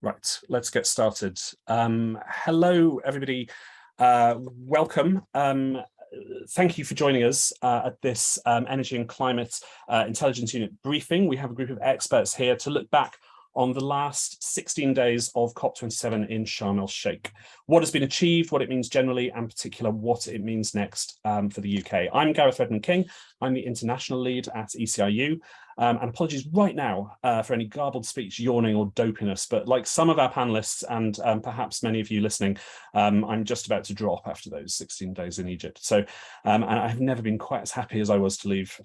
Right, let's get started. Hello, everybody. Welcome. Thank you for joining us at this Energy and Climate Intelligence Unit briefing. We have a group of experts here to look back on the last 16 days of COP27 in Sharm el-Sheikh. What has been achieved, what it means generally, and in particular, what it means next for the UK. I'm Gareth Redmond King. I'm the international lead at ECIU. And apologies right now for any garbled speech, yawning or dopiness, but like some of our panelists and perhaps many of you listening, I'm just about to drop after those 16 days in Egypt. So and I've never been quite as happy as I was to leave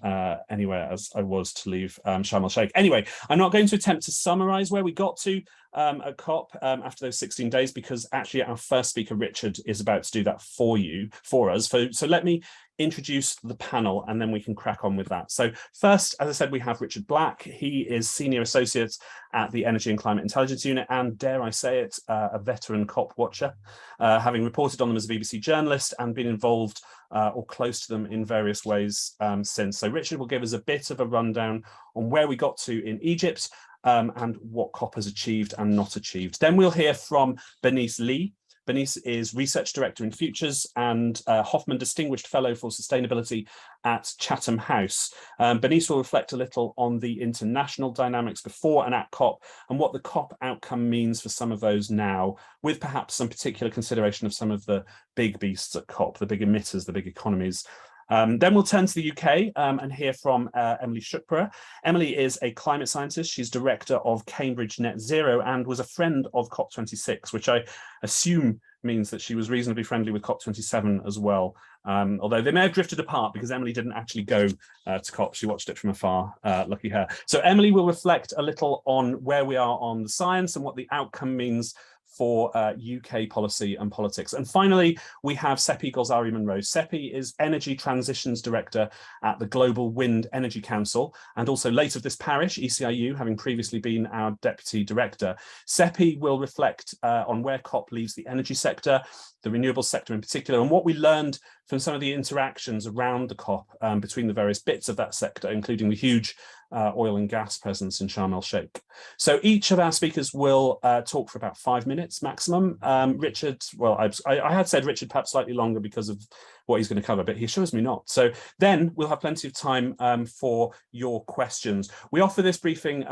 anywhere as I was to leave Sharm el-Sheikh. Anyway, I'm not going to attempt to summarize where we got to at COP after those 16 days, because actually our first speaker, Richard, is about to do that for us. So let me introduce the panel and then we can crack on with that. So first, as I said, we have Richard Black. He is Senior Associate at the Energy and Climate Intelligence Unit and, dare I say it, a veteran COP watcher, having reported on them as a BBC journalist and been involved or close to them in various ways since. So Richard will give us a bit of a rundown on where we got to in Egypt and what COP has achieved and not achieved. Then we'll hear from Bernice Lee. Bernice is Research Director in Futures and Hoffman Distinguished Fellow for Sustainability at Chatham House. Bernice will reflect a little on the international dynamics before and at COP and what the COP outcome means for some of those now, with perhaps some particular consideration of some of the big beasts at COP, the big emitters, the big economies. Then we'll turn to the UK and hear from Emily Shukpura. Emily is a climate scientist. She's director of Cambridge Net Zero and was a friend of COP26, which I assume means that she was reasonably friendly with COP27 as well. Although they may have drifted apart because Emily didn't actually go to COP. She watched it from afar, lucky her. So Emily will reflect a little on where we are on the science and what the outcome means for UK policy and politics. And finally, we have Seppi Golzari-Monroe. Seppi is Energy Transitions Director at the Global Wind Energy Council, and also late of this parish, ECIU, having previously been our Deputy Director. Seppi will reflect on where COP leaves the energy sector, the renewable sector in particular, and what we learned from some of the interactions around the COP between the various bits of that sector, including the huge oil and gas presence in Sharm el-Sheikh. So each of our speakers will talk for about 5 minutes maximum. Richard, well, I had said Richard perhaps slightly longer because of what he's going to cover, but he assures me not. So then we'll have plenty of time for your questions. We offer this briefing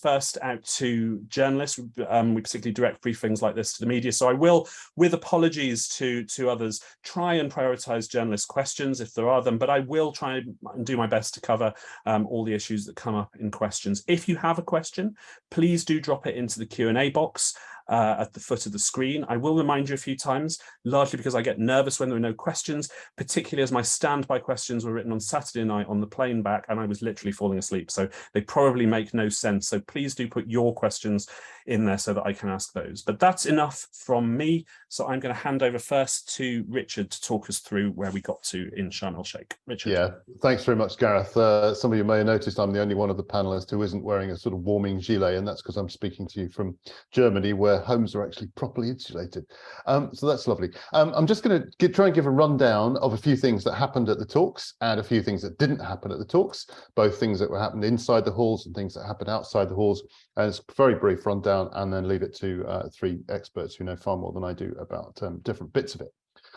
first out to journalists. We particularly direct briefings like this to the media. So I will, with apologies to others, try and prioritize journalist questions if there are them, but I will try and do my best to cover all the issues that come up in questions. If you have a question, please do drop it into the Q&A box at the foot of the screen. I will remind you a few times, largely because I get nervous when there are no questions, particularly as my standby questions were written on Saturday night on the plane back and I was literally falling asleep. So they probably make no sense. So please do put your questions in there so that I can ask those. But that's enough from me. So I'm going to hand over first to Richard to talk us through where we got to in Sharm el-Sheikh. Richard. Yeah, thanks very much, Gareth. Some of you may have noticed I'm the only one of the panelists who isn't wearing a sort of warming gilet, and that's because I'm speaking to you from Germany, where homes are actually properly insulated. So that's lovely. I'm just going to try and give a rundown of a few things that happened at the talks and a few things that didn't happen at the talks, both things that were happened inside the halls and things that happened outside the halls. And it's a very brief rundown, and then leave it to three experts who know far more than I do about different bits of it.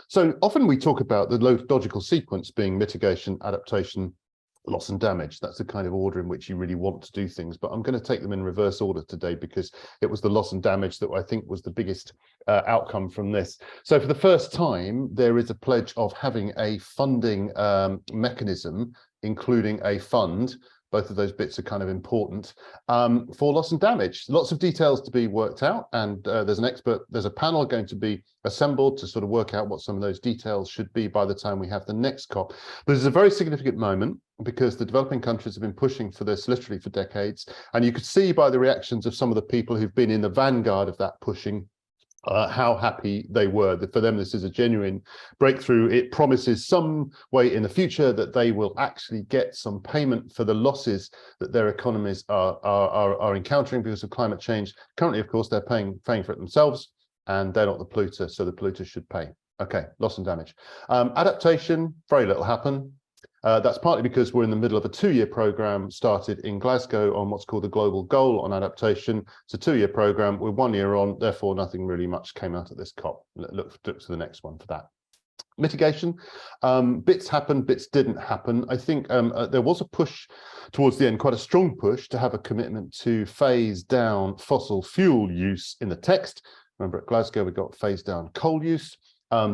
So often we talk about the logical sequence being mitigation, adaptation, loss and damage. That's the kind of order in which you really want to do things, but I'm going to take them in reverse order today because it was the loss and damage that I think was the biggest outcome from this. So for the first time, there is a pledge of having a funding mechanism, including a fund. Both of those bits are kind of important for loss and damage. Lots of details to be worked out, and there's a panel going to be assembled to sort of work out what some of those details should be by the time we have the next COP. But it's a very significant moment because the developing countries have been pushing for this literally for decades, and you could see by the reactions of some of the people who've been in the vanguard of that pushing how happy they were. For them, this is a genuine breakthrough. It promises some way in the future that they will actually get some payment for the losses that their economies are encountering because of climate change. Currently, of course, they're paying for it themselves, and they're not the polluter, so the polluter should pay. Okay, loss and damage. Adaptation, very little happened. That's partly because we're in the middle of a 2-year program started in Glasgow on what's called the Global Goal on Adaptation. It's a 2-year program. We're 1 year on, therefore nothing really much came out of this COP. Look to the next one for that. Mitigation, bits happened, bits didn't happen. I think there was a push towards the end, quite a strong push to have a commitment to phase down fossil fuel use in the text. Remember at Glasgow, we got phased down coal use.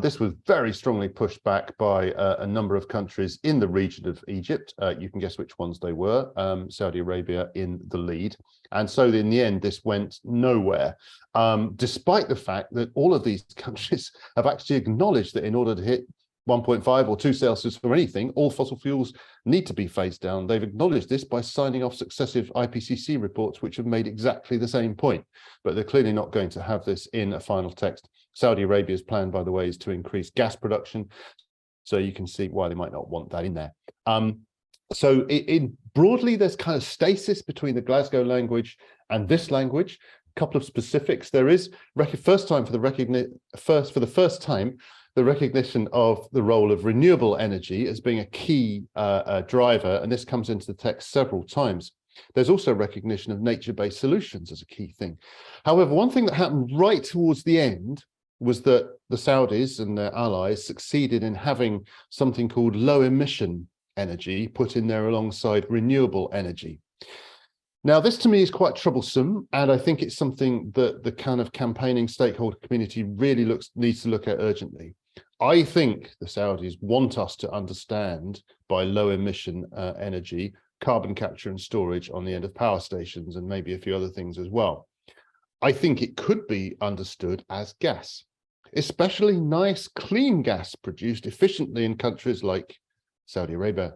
This was very strongly pushed back by a number of countries in the region of Egypt. You can guess which ones they were, Saudi Arabia in the lead. And so in the end, this went nowhere, despite the fact that all of these countries have actually acknowledged that in order to hit 1.5 or 2 Celsius for anything, all fossil fuels need to be phased down. They've acknowledged this by signing off successive IPCC reports, which have made exactly the same point, but they're clearly not going to have this in a final text. Saudi Arabia's plan, by the way, is to increase gas production. So you can see why they might not want that in there. So broadly, there's kind of stasis between the Glasgow language and this language. A couple of specifics. There is for the first time, the recognition of the role of renewable energy as being a key driver, and this comes into the text several times. There's also recognition of nature-based solutions as a key thing. However, one thing that happened right towards the end was that the Saudis and their allies succeeded in having something called low-emission energy put in there alongside renewable energy. Now, this to me is quite troublesome, and I think it's something that the kind of campaigning stakeholder community really needs to look at urgently. I think the Saudis want us to understand by low emission energy, carbon capture and storage on the end of power stations and maybe a few other things as well. I think it could be understood as gas, especially nice, clean gas produced efficiently in countries like Saudi Arabia.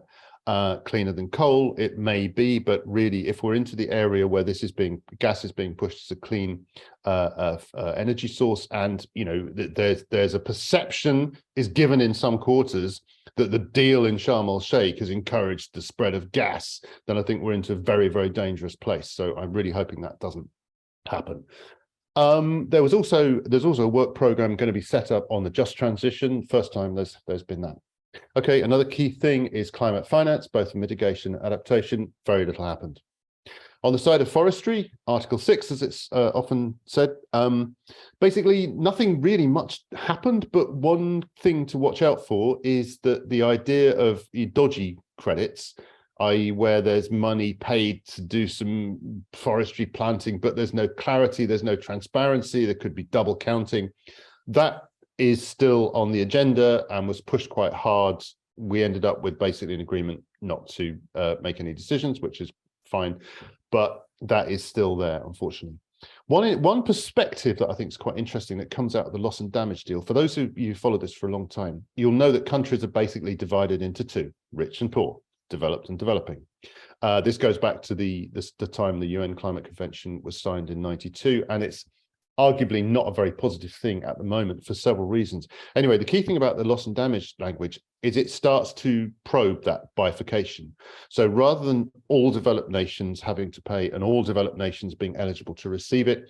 Cleaner than coal, it may be, but really, if we're into the area where gas is being pushed as a clean energy source, and there's a perception is given in some quarters that the deal in Sharm el-Sheikh has encouraged the spread of gas, then I think we're into a very, very dangerous place. So I'm really hoping that doesn't happen. There's also a work program going to be set up on the just transition. First time there's been that. Okay, another key thing is climate finance, both mitigation and adaptation. Very little happened. On the side of forestry, Article 6, as it's often said, basically nothing really much happened, but one thing to watch out for is that the idea of dodgy credits, i.e. where there's money paid to do some forestry planting, but there's no clarity, there's no transparency, there could be double counting. That is still on the agenda and was pushed quite hard. We ended up with basically an agreement not to make any decisions, which is fine, but that is still there, unfortunately. One perspective that I think is quite interesting that comes out of the loss and damage deal, for those of you who follow this for a long time, you'll know that countries are basically divided into two, rich and poor, developed and developing. This goes back to the time the UN Climate Convention was signed in '92, and it's arguably not a very positive thing at the moment for several reasons. Anyway, the key thing about the loss and damage language is it starts to probe that bifurcation. So rather than all developed nations having to pay and all developed nations being eligible to receive it,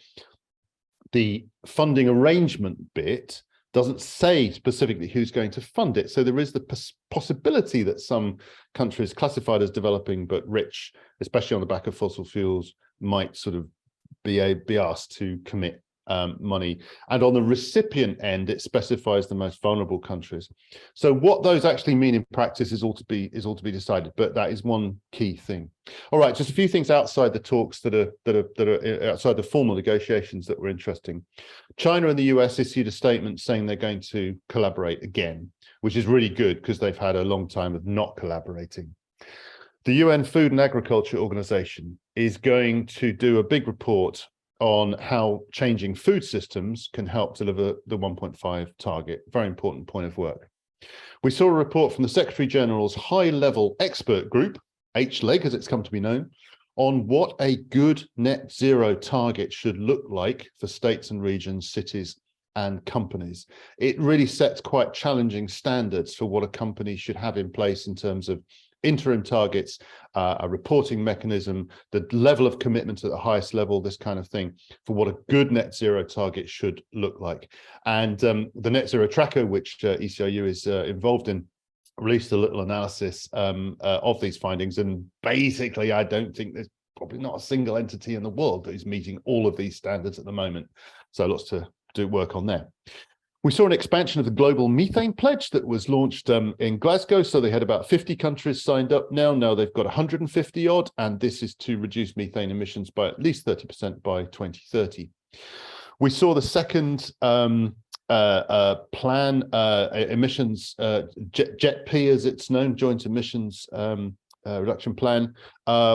the funding arrangement bit doesn't say specifically who's going to fund it. So there is the possibility that some countries classified as developing but rich, especially on the back of fossil fuels, might sort of be asked to commit money, and on the recipient end it specifies the most vulnerable countries. So what those actually mean in practice is all to be decided, but that is one key thing. All right, just a few things outside the talks that are outside the formal negotiations that were interesting. China and the US issued a statement saying they're going to collaborate again, which is really good because they've had a long time of not collaborating. The UN Food and Agriculture Organization is going to do a big report on how changing food systems can help deliver the 1.5 target. Very important point of work. We saw a report from the Secretary General's high-level expert group, HLEG as it's come to be known, on what a good net zero target should look like for states and regions, cities and companies. It really sets quite challenging standards for what a company should have in place in terms of interim targets, a reporting mechanism, the level of commitment at the highest level, this kind of thing, for what a good net zero target should look like. And the net zero tracker, which ECIU is involved in, released a little analysis of these findings. And basically, I don't think there's probably not a single entity in the world that is meeting all of these standards at the moment. So lots to do work on there. We saw an expansion of the global methane pledge that was launched in Glasgow. So they had about 50 countries signed up now. Now they've got 150 odd, and this is to reduce methane emissions by at least 30% by 2030. We saw the second plan, emissions, JETP as it's known, Joint Emissions Reduction Plan.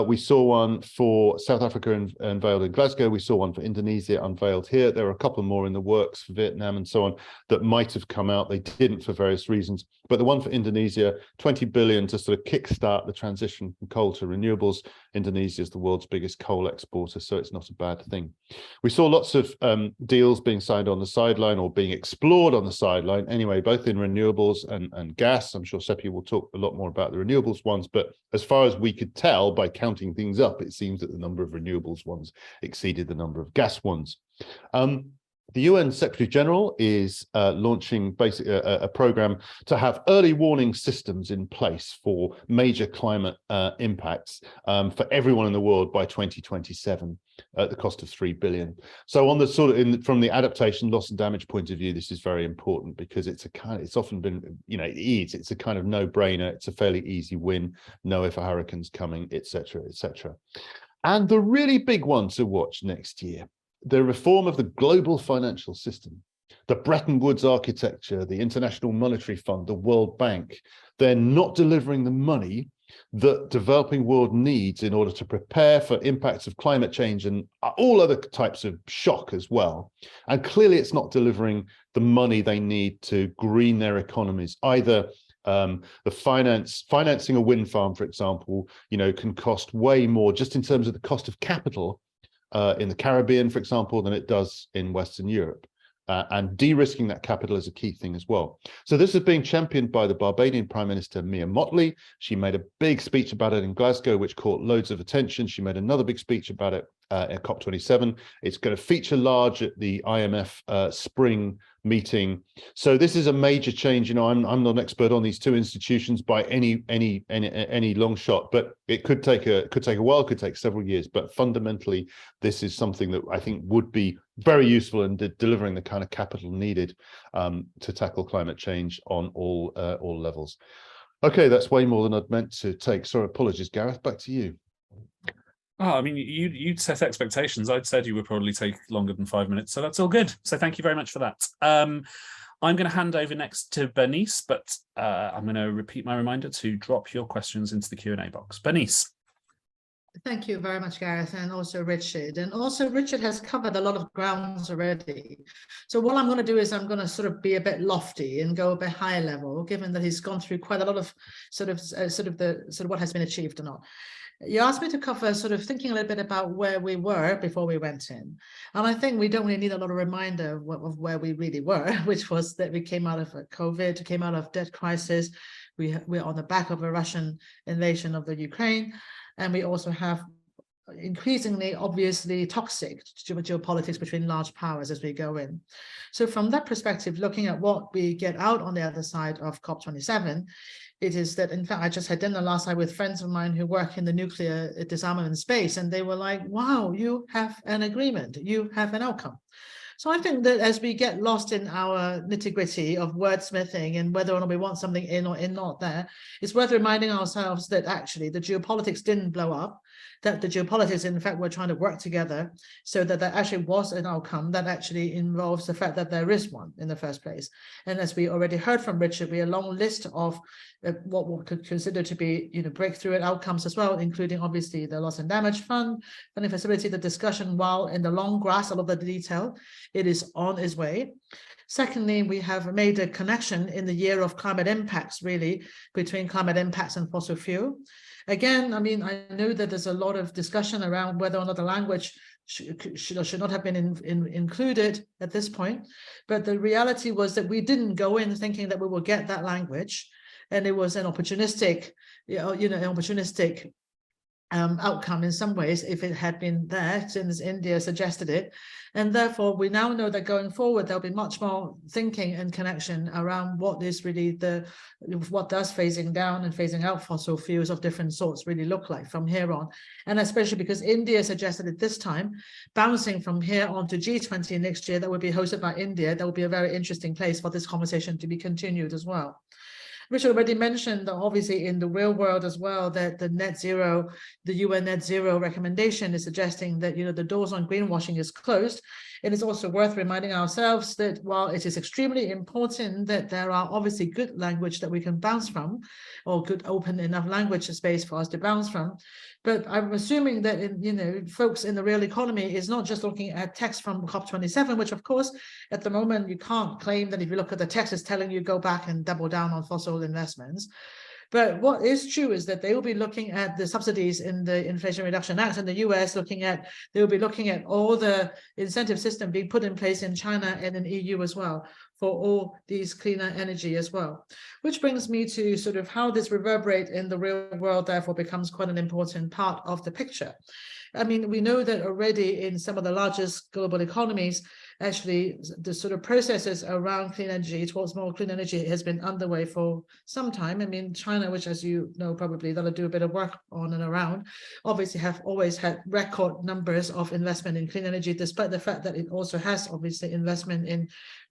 We saw one for South Africa unveiled in Glasgow. We saw one for Indonesia unveiled here. There are a couple more in the works for Vietnam and so on that might have come out. They didn't for various reasons. But the one for Indonesia, 20 billion to sort of kickstart the transition from coal to renewables. Indonesia is the world's biggest coal exporter, so it's not a bad thing. We saw lots of deals being signed on the sideline or being explored on the sideline anyway, both in renewables and gas. I'm sure Seppi will talk a lot more about the renewables ones, but as far as we could tell by counting things up, it seems that the number of renewables ones exceeded the number of gas ones. The UN Secretary General is launching basically a program to have early warning systems in place for major climate impacts for everyone in the world by 2027 at the cost of 3 billion. So on the sort of from the adaptation, loss and damage point of view, this is very important because it's often been, it's a kind of no-brainer. It's a fairly easy win, know if a hurricane's coming, etc., etc. And the really big one to watch next year, the reform of the global financial system, the Bretton Woods architecture, the International Monetary Fund, the World Bank. They're not delivering the money that developing world needs in order to prepare for impacts of climate change and all other types of shock as well. And clearly it's not delivering the money they need to green their economies. Either the financing a wind farm, for example, can cost way more just in terms of the cost of capital in the Caribbean, for example, than it does in Western Europe. And de-risking that capital is a key thing as well. So this is being championed by the Barbadian Prime Minister Mia Mottley. She made a big speech about it in Glasgow, which caught loads of attention. She made another big speech about it at COP27. It's going to feature large at the IMF spring meeting. So this is a major change. I'm not an expert on these two institutions by any long shot, but it could take a while, could take several years. But fundamentally, this is something that I think would be very useful in delivering the kind of capital needed to tackle climate change on all levels. Okay, that's way more than I'd meant to take. Sorry, apologies, Gareth. Back to you. Oh, I mean, you'd set expectations. I'd said you would probably take longer than 5 minutes, so that's all good. So thank you very much for that. I'm going to hand over next to Bernice, but I'm going to repeat my reminder to drop your questions into the Q&A box. Bernice. Thank you very much, Gareth, and also Richard. And also Richard has covered a lot of grounds already. So what I'm going to do is I'm going to sort of be a bit lofty and go a bit higher level, given that he's gone through quite a lot of sort of what has been achieved or not. You asked me to cover sort of thinking a little bit about where we were before we went in. And I think we don't really need a lot of reminder of where we really were, which was that we came out of COVID, came out of debt crisis. We're on the back of a Russian invasion of the Ukraine. And we also have increasingly, obviously, toxic geopolitics between large powers as we go in. So from that perspective, looking at what we get out on the other side of COP27, it is that, in fact, I just had dinner last night with friends of mine who work in the nuclear disarmament space, and they were like, wow, you have an agreement, you have an outcome. So I think that as we get lost in our nitty-gritty of wordsmithing and whether or not we want something in or in not there, it's worth reminding ourselves that actually the geopolitics didn't blow up, that the geopolitics, in fact, were trying to work together so that there actually was an outcome that actually involves the fact that there is one in the first place. And as we already heard from Richard, we have a long list of what we could consider to be breakthrough outcomes as well, including obviously the loss and damage fund, funding facility, the discussion, while in the long grass, all of the detail, it is on its way. Secondly, we have made a connection in the year of climate impacts, really, between climate impacts and fossil fuel. Again, I mean, I know that there's a lot of discussion around whether or not the language should or should not have been included at this point. But the reality was that we didn't go in thinking that we will get that language. And it was an opportunistic, opportunistic outcome in some ways if it had been there, since India suggested it. And therefore, we now know that going forward, there'll be much more thinking and connection around what is really what does phasing down and phasing out fossil fuels of different sorts really look like from here on. And especially because India suggested it this time, bouncing from here on to G20 next year, that will be hosted by India. That will be a very interesting place for this conversation to be continued as well. Richard already mentioned that obviously in the real world as well, that the UN net zero recommendation is suggesting that, the doors on greenwashing is closed. It is also worth reminding ourselves that while it is extremely important that there are obviously good language that we can bounce from, or good open enough language space for us to bounce from, but I'm assuming that folks in the real economy is not just looking at text from COP27, which of course at the moment you can't claim that if you look at the text it's telling you go back and double down on fossil investments. But what is true is that they will be looking at the subsidies in the Inflation Reduction Act in the US, they will be looking at all the incentive system being put in place in China and in EU as well for all these cleaner energy as well. Which brings me to sort of how this reverberate in the real world therefore becomes quite an important part of the picture. I mean, we know that already in some of the largest global economies, actually the sort of processes around clean energy, towards more clean energy, has been underway for some time. I mean, China, which as you know probably that'll do a bit of work on and around, obviously have always had record numbers of investment in clean energy, despite the fact that it also has obviously investment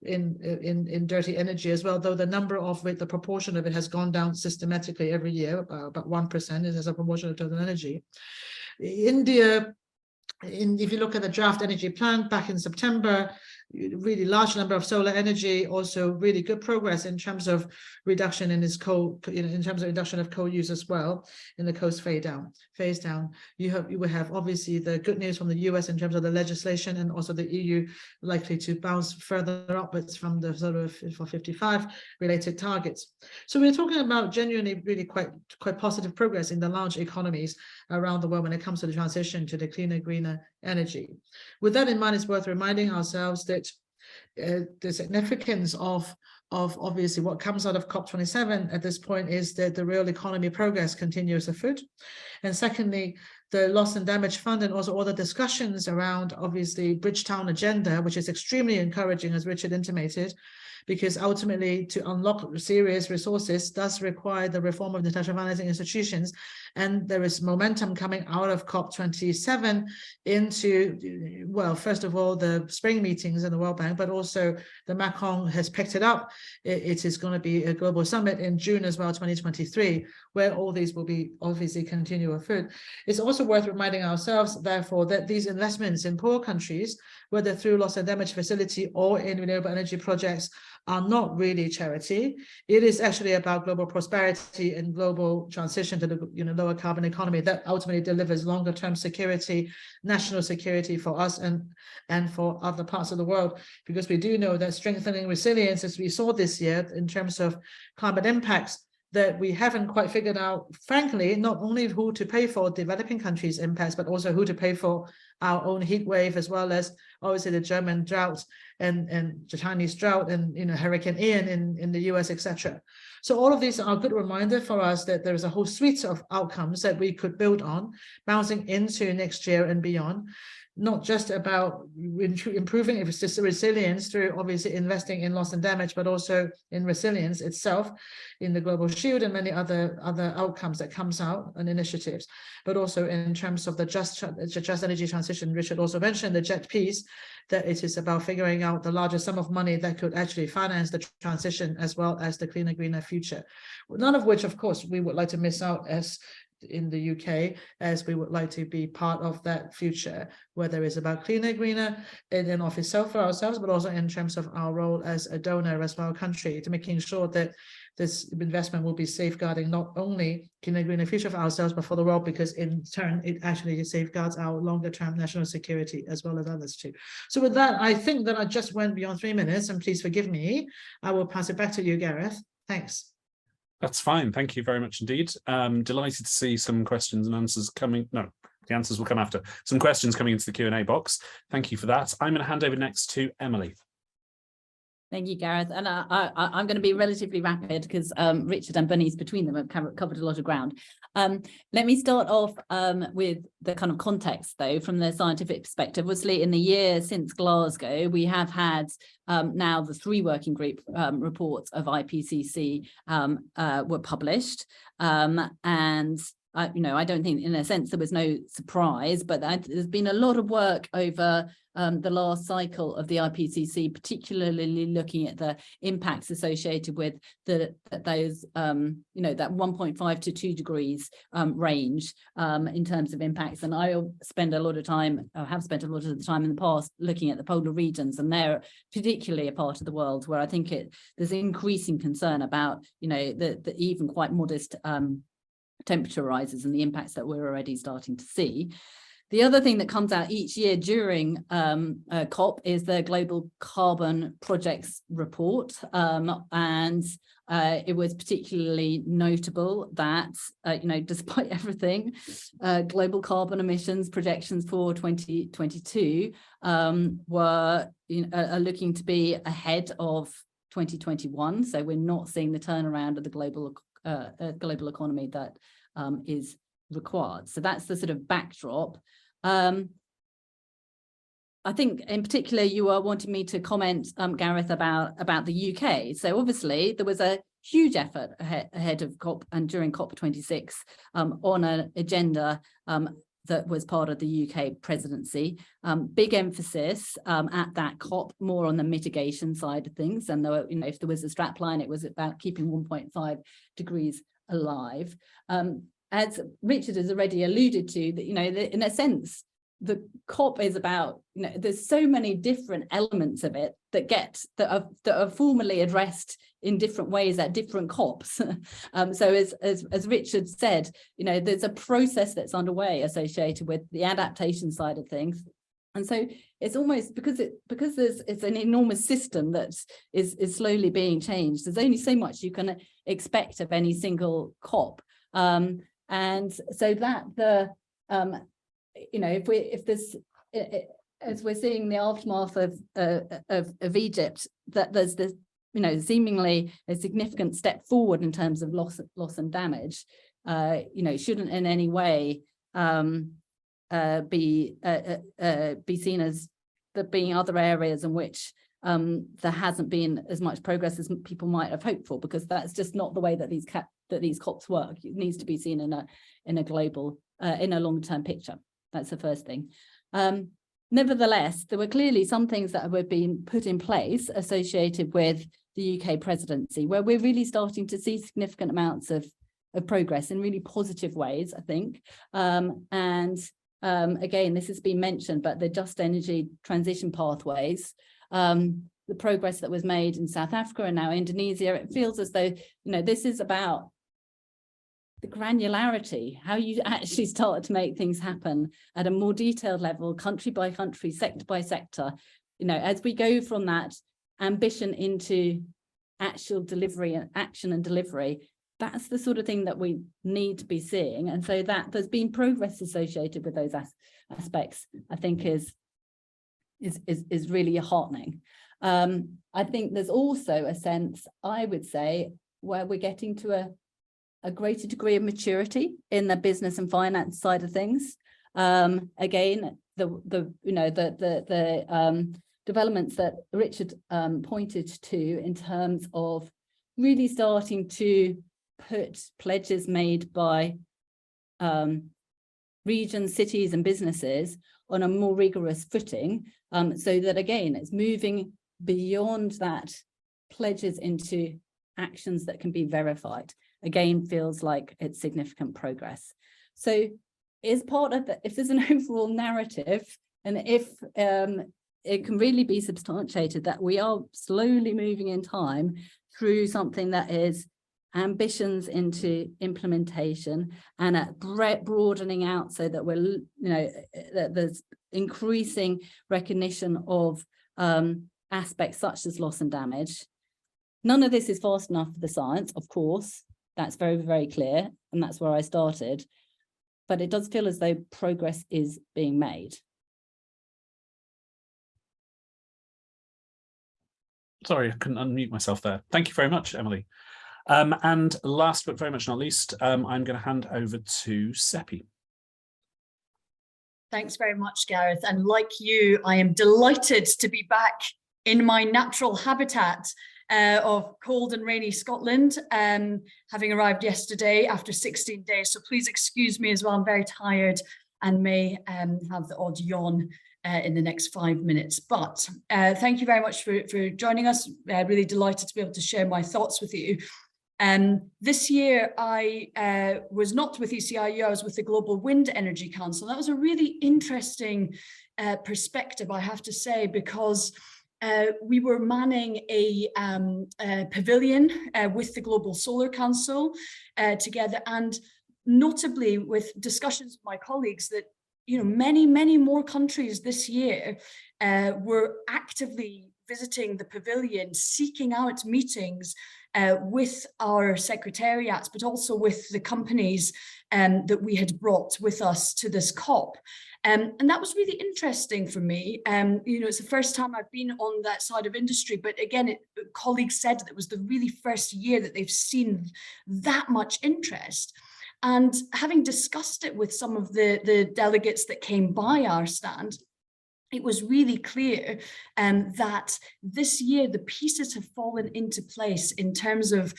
in dirty energy as well, though the number of it, the proportion of it has gone down systematically every year, about 1% as a proportion of total energy. India, if you look at the draft energy plan back in September, really large number of solar energy, also really good progress in terms of reduction in its coal, in terms of reduction of coal use as well in the coast phase down. You will have obviously the good news from the US in terms of the legislation, and also the EU likely to bounce further upwards from the sort of 55 related targets. So we're talking about genuinely really quite positive progress in the large economies around the world when it comes to the transition to the cleaner, greener energy. With that in mind, it's worth reminding ourselves that the significance of obviously what comes out of COP27 at this point is that the real economy progress continues afoot. And secondly, the loss and damage fund and also all the discussions around obviously Bridgetown agenda, which is extremely encouraging, as Richard intimated, because ultimately to unlock serious resources does require the reform of the international financing institutions. And there is momentum coming out of COP27 into, well, first of all, the spring meetings in the World Bank, but also the Macron has picked it up. It is going to be a global summit in June as well, 2023, where all these will be obviously continue afoot. It's also worth reminding ourselves, therefore, that these investments in poor countries, whether through loss and damage facility or in renewable energy projects, are not really charity. It is actually about global prosperity and global transition to the lower carbon economy that ultimately delivers longer term security, national security for us and for other parts of the world, because we do know that strengthening resilience, as we saw this year in terms of climate impacts, that we haven't quite figured out, frankly, not only who to pay for developing countries' impacts, but also who to pay for our own heat wave, as well as obviously the German drought and the Chinese drought and Hurricane Ian in the US, etc. So all of these are a good reminder for us that there is a whole suite of outcomes that we could build on, bouncing into next year and beyond. Not just about improving resilience through obviously investing in loss and damage, but also in resilience itself, in the Global Shield and many other outcomes that comes out and initiatives, but also in terms of the just energy transition. Richard also mentioned the JET piece, that it is about figuring out the larger sum of money that could actually finance the transition as well as the cleaner, greener future. None of which, of course, we would like to miss out as in the UK, as we would like to be part of that future, whether it's about cleaner, greener in and of itself for ourselves, but also in terms of our role as a donor as well, country, to making sure that this investment will be safeguarding not only cleaner, greener future for ourselves, but for the world, because in turn, it actually safeguards our longer term national security as well as others too. So with that, I think that I just went beyond 3 minutes, and please forgive me. I will pass it back to you, Gareth. Thanks. That's fine. Thank you very much indeed. Delighted to see some questions and answers coming. No, the answers will come after. Some questions coming into the Q&A box. Thank you for that. I'm going to hand over next to Emily. Thank you, Gareth. And I'm going to be relatively rapid because Richard and Bernice between them have covered a lot of ground. Let me start off with the kind of context, though, from the scientific perspective. Obviously, in the year since Glasgow, we have had now the 3 working group reports of IPCC were published. And I don't think, in a sense, there was no surprise, but there's been a lot of work over the last cycle of the IPCC, particularly looking at the impacts associated with those, that 1.5 to 2 degrees range in terms of impacts. And I'll spend a lot of time, or have spent a lot of the time in the past, looking at the polar regions, and they're particularly a part of the world where I think there's increasing concern about, the even quite modest temperature rises and the impacts that we're already starting to see. The other thing that comes out each year during COP is the Global Carbon Projects Report. And it was particularly notable that, despite everything, global carbon emissions projections for 2022 are looking to be ahead of 2021. So we're not seeing the turnaround of the global economy that is required. So that's the sort of backdrop. I think in particular you are wanting me to comment, Gareth, about the UK. So obviously there was a huge effort ahead of COP and during COP26 on an agenda that was part of the UK presidency. Big emphasis at that COP more on the mitigation side of things. And there were, if there was a strapline, it was about keeping 1.5 degrees alive. As Richard has already alluded to, that, in a sense, the COP is about, there's so many different elements of it that are formally addressed in different ways at different COPs. So as Richard said, there's a process that's underway associated with the adaptation side of things. And so it's almost because it's an enormous system that is slowly being changed. There's only so much you can expect of any single COP. And so that as we're seeing the aftermath of Egypt, that there's this, seemingly a significant step forward in terms of loss and damage, shouldn't in any way be seen as there being other areas in which there hasn't been as much progress as people might have hoped for, because that's just not the way that these COPs work. It needs to be seen in a global, in a long-term picture. That's the first thing. Nevertheless, there were clearly some things that were being put in place associated with the UK presidency, where we're really starting to see significant amounts of progress in really positive ways, I think. Again, this has been mentioned, but the just energy transition pathways, the progress that was made in South Africa and now Indonesia, it feels as though, this is about the granularity, how you actually start to make things happen at a more detailed level, country by country, sector by sector, as we go from that ambition into actual delivery and action and delivery. That's the sort of thing that we need to be seeing. And so that there's been progress associated with those aspects, I think is really heartening. I think there's also a sense, I would say, where we're getting to a greater degree of maturity in the business and finance side of things. Again, the developments that Richard pointed to in terms of really starting to put pledges made by regions, cities and businesses on a more rigorous footing, so that again it's moving beyond that pledges into actions that can be verified. Again, feels like it's significant progress. So is part of if there's an overall narrative, and if it can really be substantiated that we are slowly moving in time through something that is ambitions into implementation and at broadening out, so that we're, that there's increasing recognition of aspects such as loss and damage. None of this is fast enough for the science, of course. That's very, very clear, and that's where I started. But it does feel as though progress is being made. Sorry, I couldn't unmute myself there. Thank you very much, Emily. And last but very much not least, I'm going to hand over to Seppi. Thanks very much, Gareth. And like you, I am delighted to be back in my natural habitat of cold and rainy Scotland, having arrived yesterday after 16 days. So please excuse me as well. I'm very tired and may have the odd yawn in the next 5 minutes. But thank you very much for joining us. Really delighted to be able to share my thoughts with you. This year, I was not with ECIU, I was with the Global Wind Energy Council. That was a really interesting perspective, I have to say, because we were manning a pavilion with the Global Solar Council together, and notably with discussions with my colleagues that, you know, many more countries this year were actively visiting the pavilion, seeking out meetings with our secretariats, but also with the companies that we had brought with us to this COP. And that was really interesting for me. You know, it's the first time I've been on that side of industry, but again, colleagues said that it was the really first year that they've seen that much interest. And having discussed it with some of the delegates that came by our stand, it was really clear that this year the pieces have fallen into place in terms of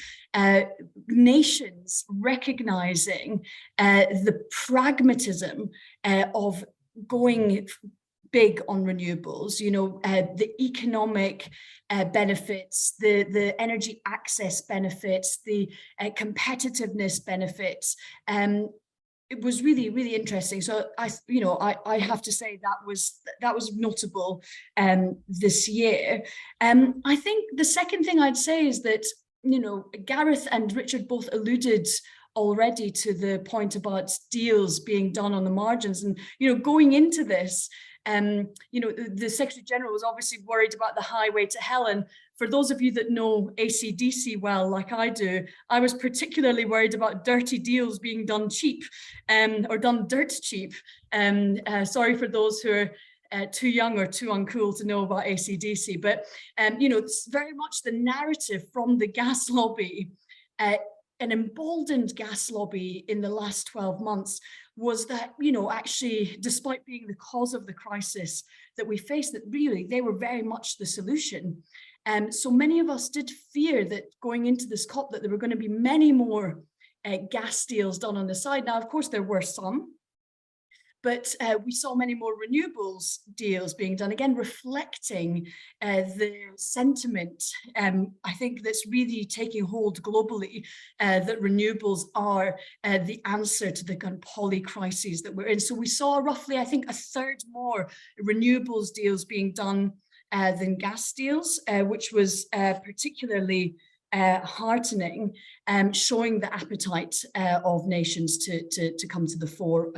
nations recognizing the pragmatism of going big on renewables, you know, the economic benefits, the energy access benefits, the competitiveness benefits. It was really interesting. So I have to say that was notable this year. I think the second thing I'd say is that, you know, Gareth and Richard both alluded already to the point about deals being done on the margins, and, you know, going into this, you know, the Secretary General was obviously worried about the highway to hell. And for those of you that know AC/DC well, like I do, I was particularly worried about dirty deals being done cheap, or done dirt cheap. Sorry for those who are too young or too uncool to know about AC/DC, but you know, it's very much the narrative from the gas lobby, an emboldened gas lobby in the last 12 months, was that, you know, actually, despite being the cause of the crisis that we face, that really they were very much the solution. So many of us did fear that going into this COP that there were going to be many more gas deals done on the side. Now, of course, there were some, but we saw many more renewables deals being done, again, reflecting the sentiment, I think, that's really taking hold globally, that renewables are the answer to the kind of poly crises that we're in. So we saw roughly, I think, a third more renewables deals being done than gas deals, which was particularly heartening, showing the appetite of nations to come to the fore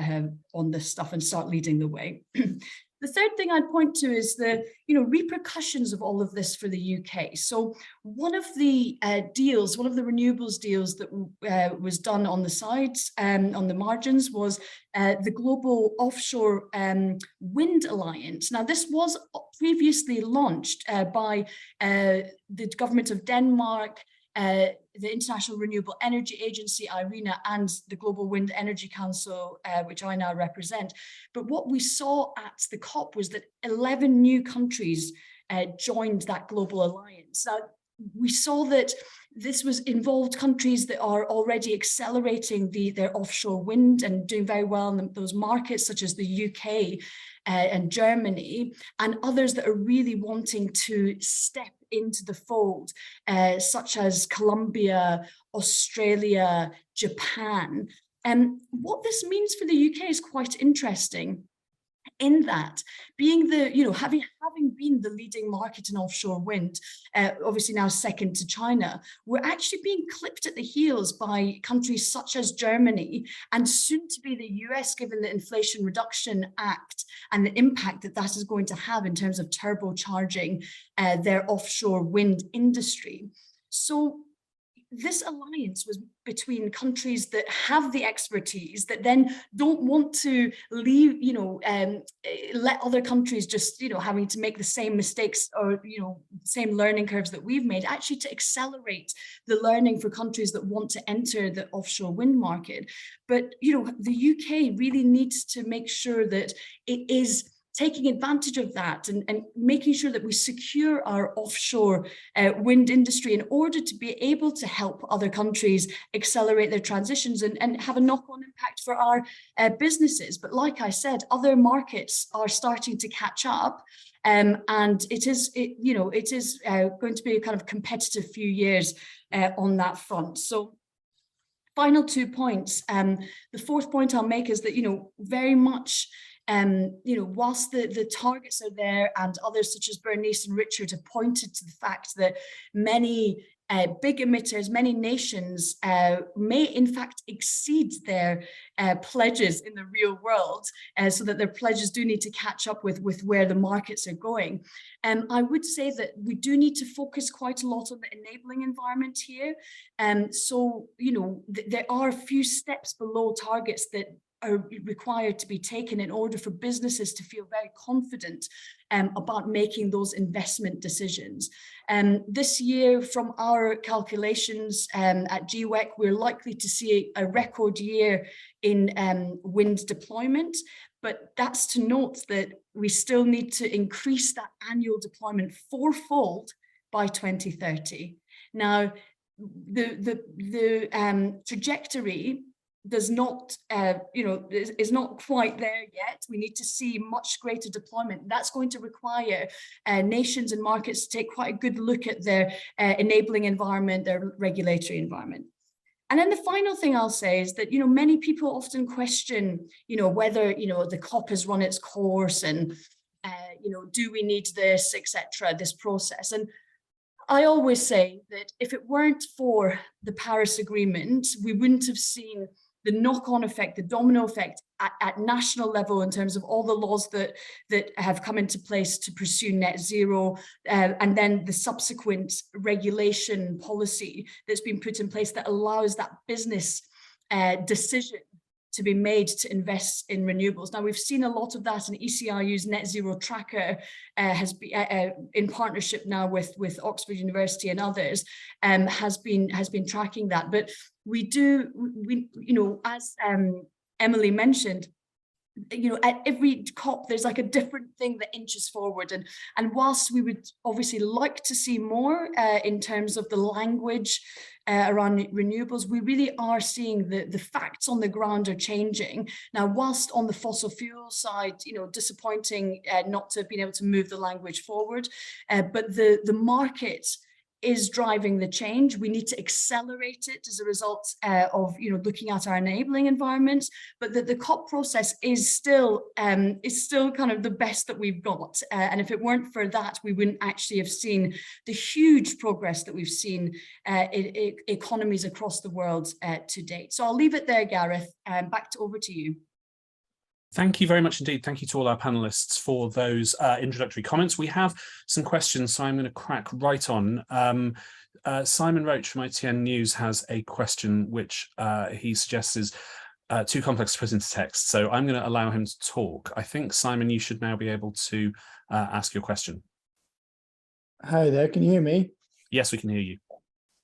on this stuff and start leading the way. The third thing I'd point to is the, you know, repercussions of all of this for the UK. So one of the deals, one of the renewables deals that was done on the sides, on the margins, was the Global Offshore Wind Alliance. Now, this was previously launched by the government of Denmark, the International Renewable Energy Agency, IRENA, and the Global Wind Energy Council, which I now represent. But what we saw at the COP was that 11 new countries joined that global alliance. Now, we saw that this was involved countries that are already accelerating their offshore wind and doing very well in those markets, such as the UK and Germany, and others that are really wanting to step into the fold, such as Colombia, Australia, Japan. And what this means for the UK is quite interesting, in that being the, you know, having been the leading market in offshore wind, obviously now second to China, we're actually being clipped at the heels by countries such as Germany and soon to be the US, given the Inflation Reduction Act and the impact that that is going to have in terms of turbocharging their offshore wind industry. So this alliance was between countries that have the expertise, that then don't want to leave, let other countries just, having to make the same mistakes or, same learning curves that we've made, actually to accelerate the learning for countries that want to enter the offshore wind market. But, the UK really needs to make sure that it is taking advantage of that and making sure that we secure our offshore wind industry in order to be able to help other countries accelerate their transitions and have a knock-on impact for our businesses. But like I said, other markets are starting to catch up, and it is going to be a kind of competitive few years on that front. So final 2 points. The fourth point I'll make is that, very much whilst the targets are there, and others such as Bernice and Richard have pointed to the fact that many big emitters, many nations may in fact exceed their pledges in the real world, so that their pledges do need to catch up with where the markets are going. I would say that we do need to focus quite a lot on the enabling environment here. So, there are a few steps below targets that are required to be taken in order for businesses to feel very confident about making those investment decisions. This year, from our calculations at GWEC, we're likely to see a record year in wind deployment, but that's to note that we still need to increase that annual deployment fourfold by 2030. Now, the trajectory does not, is not quite there yet. We need to see much greater deployment. That's going to require nations and markets to take quite a good look at their enabling environment, their regulatory environment. And then the final thing I'll say is that, many people often question, whether, the COP has run its course and, do we need this, etc., this process. And I always say that if it weren't for the Paris Agreement, we wouldn't have seen the knock-on effect, the domino effect at national level in terms of all the laws that have come into place to pursue net zero, and then the subsequent regulation policy that's been put in place that allows that business decision to be made to invest in renewables. Now, we've seen a lot of that, and ECRU's net zero tracker has been in partnership now with Oxford University and others, has been tracking that. But we as Emily mentioned, at every COP, there's like a different thing that inches forward. And whilst we would obviously like to see more in terms of the language around renewables, we really are seeing the facts on the ground are changing. Now, whilst on the fossil fuel side, disappointing not to have been able to move the language forward, but the market is driving the change. We need to accelerate it as a result of looking at our enabling environments, but the COP process is still kind of the best that we've got. And if it weren't for that, we wouldn't actually have seen the huge progress that we've seen in economies across the world to date. So I'll leave it there, Gareth. Over to you. Thank you very much indeed. Thank you to all our panelists for those introductory comments. We have some questions, so I'm going to crack right on. Simon Roach from ITN News has a question which he suggests is too complex to put into text, so I'm going to allow him to talk. I think, Simon, you should now be able to ask your question. Hi there, can you hear me? Yes, we can hear you.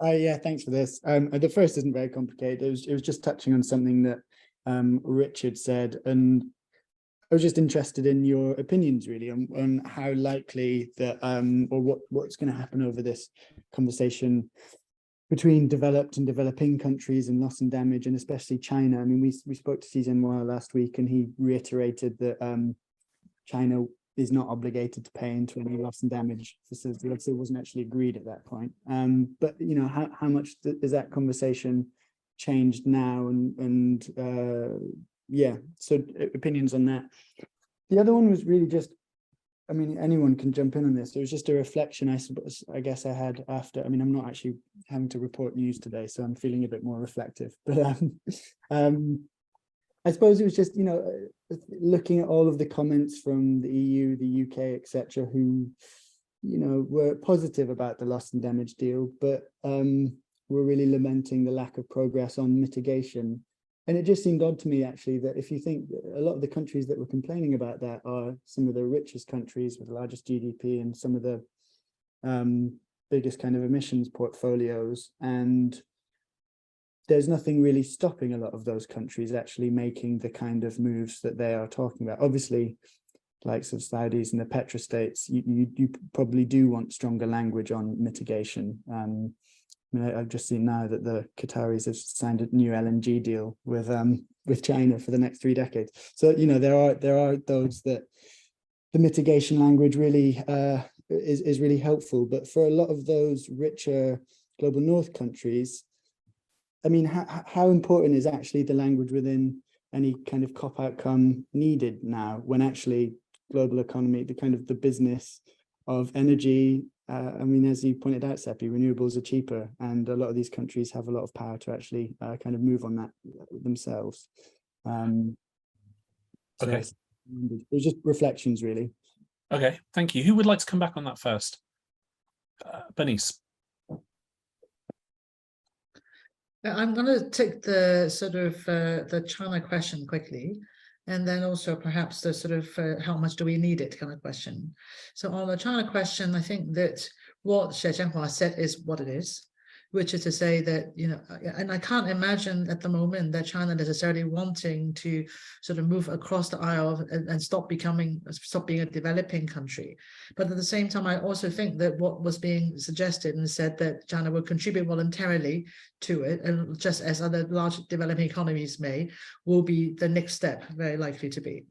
Yeah, thanks for this. The first isn't very complicated. It was just touching on something that Richard said, and I was just interested in your opinions really on how likely that or what's going to happen over this conversation between developed and developing countries and loss and damage, and especially China. I mean, we spoke to CZNY last week, and he reiterated that China is not obligated to pay into any loss and damage facility. It wasn't actually agreed at that point. But how much is that conversation changed now, and yeah, so opinions on that. The other one was really just, I mean, anyone can jump in on this. It was just a reflection, I guess I had after. I mean, I'm not actually having to report news today, so I'm feeling a bit more reflective. But I suppose it was just, looking at all of the comments from the EU, the UK, etc., who, were positive about the loss and damage deal, but were really lamenting the lack of progress on mitigation. And it just seemed odd to me, actually, that if you think a lot of the countries that were complaining about that are some of the richest countries with the largest GDP and some of the biggest kind of emissions portfolios, and there's nothing really stopping a lot of those countries actually making the kind of moves that they are talking about. Obviously, likes of Saudis and the petrostates, you probably do want stronger language on mitigation. I mean, I've just seen now that the Qataris have signed a new LNG deal with China for the next 3 decades. So, you know, there are those that the mitigation language really is really helpful. But for a lot of those richer global north countries, I mean, how important is actually the language within any kind of COP outcome needed now, when actually global economy, the kind of the business of energy, I mean, as you pointed out, Seppi, renewables are cheaper, and a lot of these countries have a lot of power to actually kind of move on that themselves. So Okay. It's just reflections, really. Okay, thank you. Who would like to come back on that first? Bernice. I'm going to take the sort of the China question quickly, and then also perhaps the sort of how much do we need it kind of question. So on the China question, I think that what Xie Jianhua said is what it is, which is to say that, you know, and I can't imagine at the moment that China necessarily wanting to sort of move across the aisle and stop being a developing country. But at the same time, I also think that what was being suggested and said that China will contribute voluntarily to it, and just as other large developing economies may, will be the next step, very likely to be.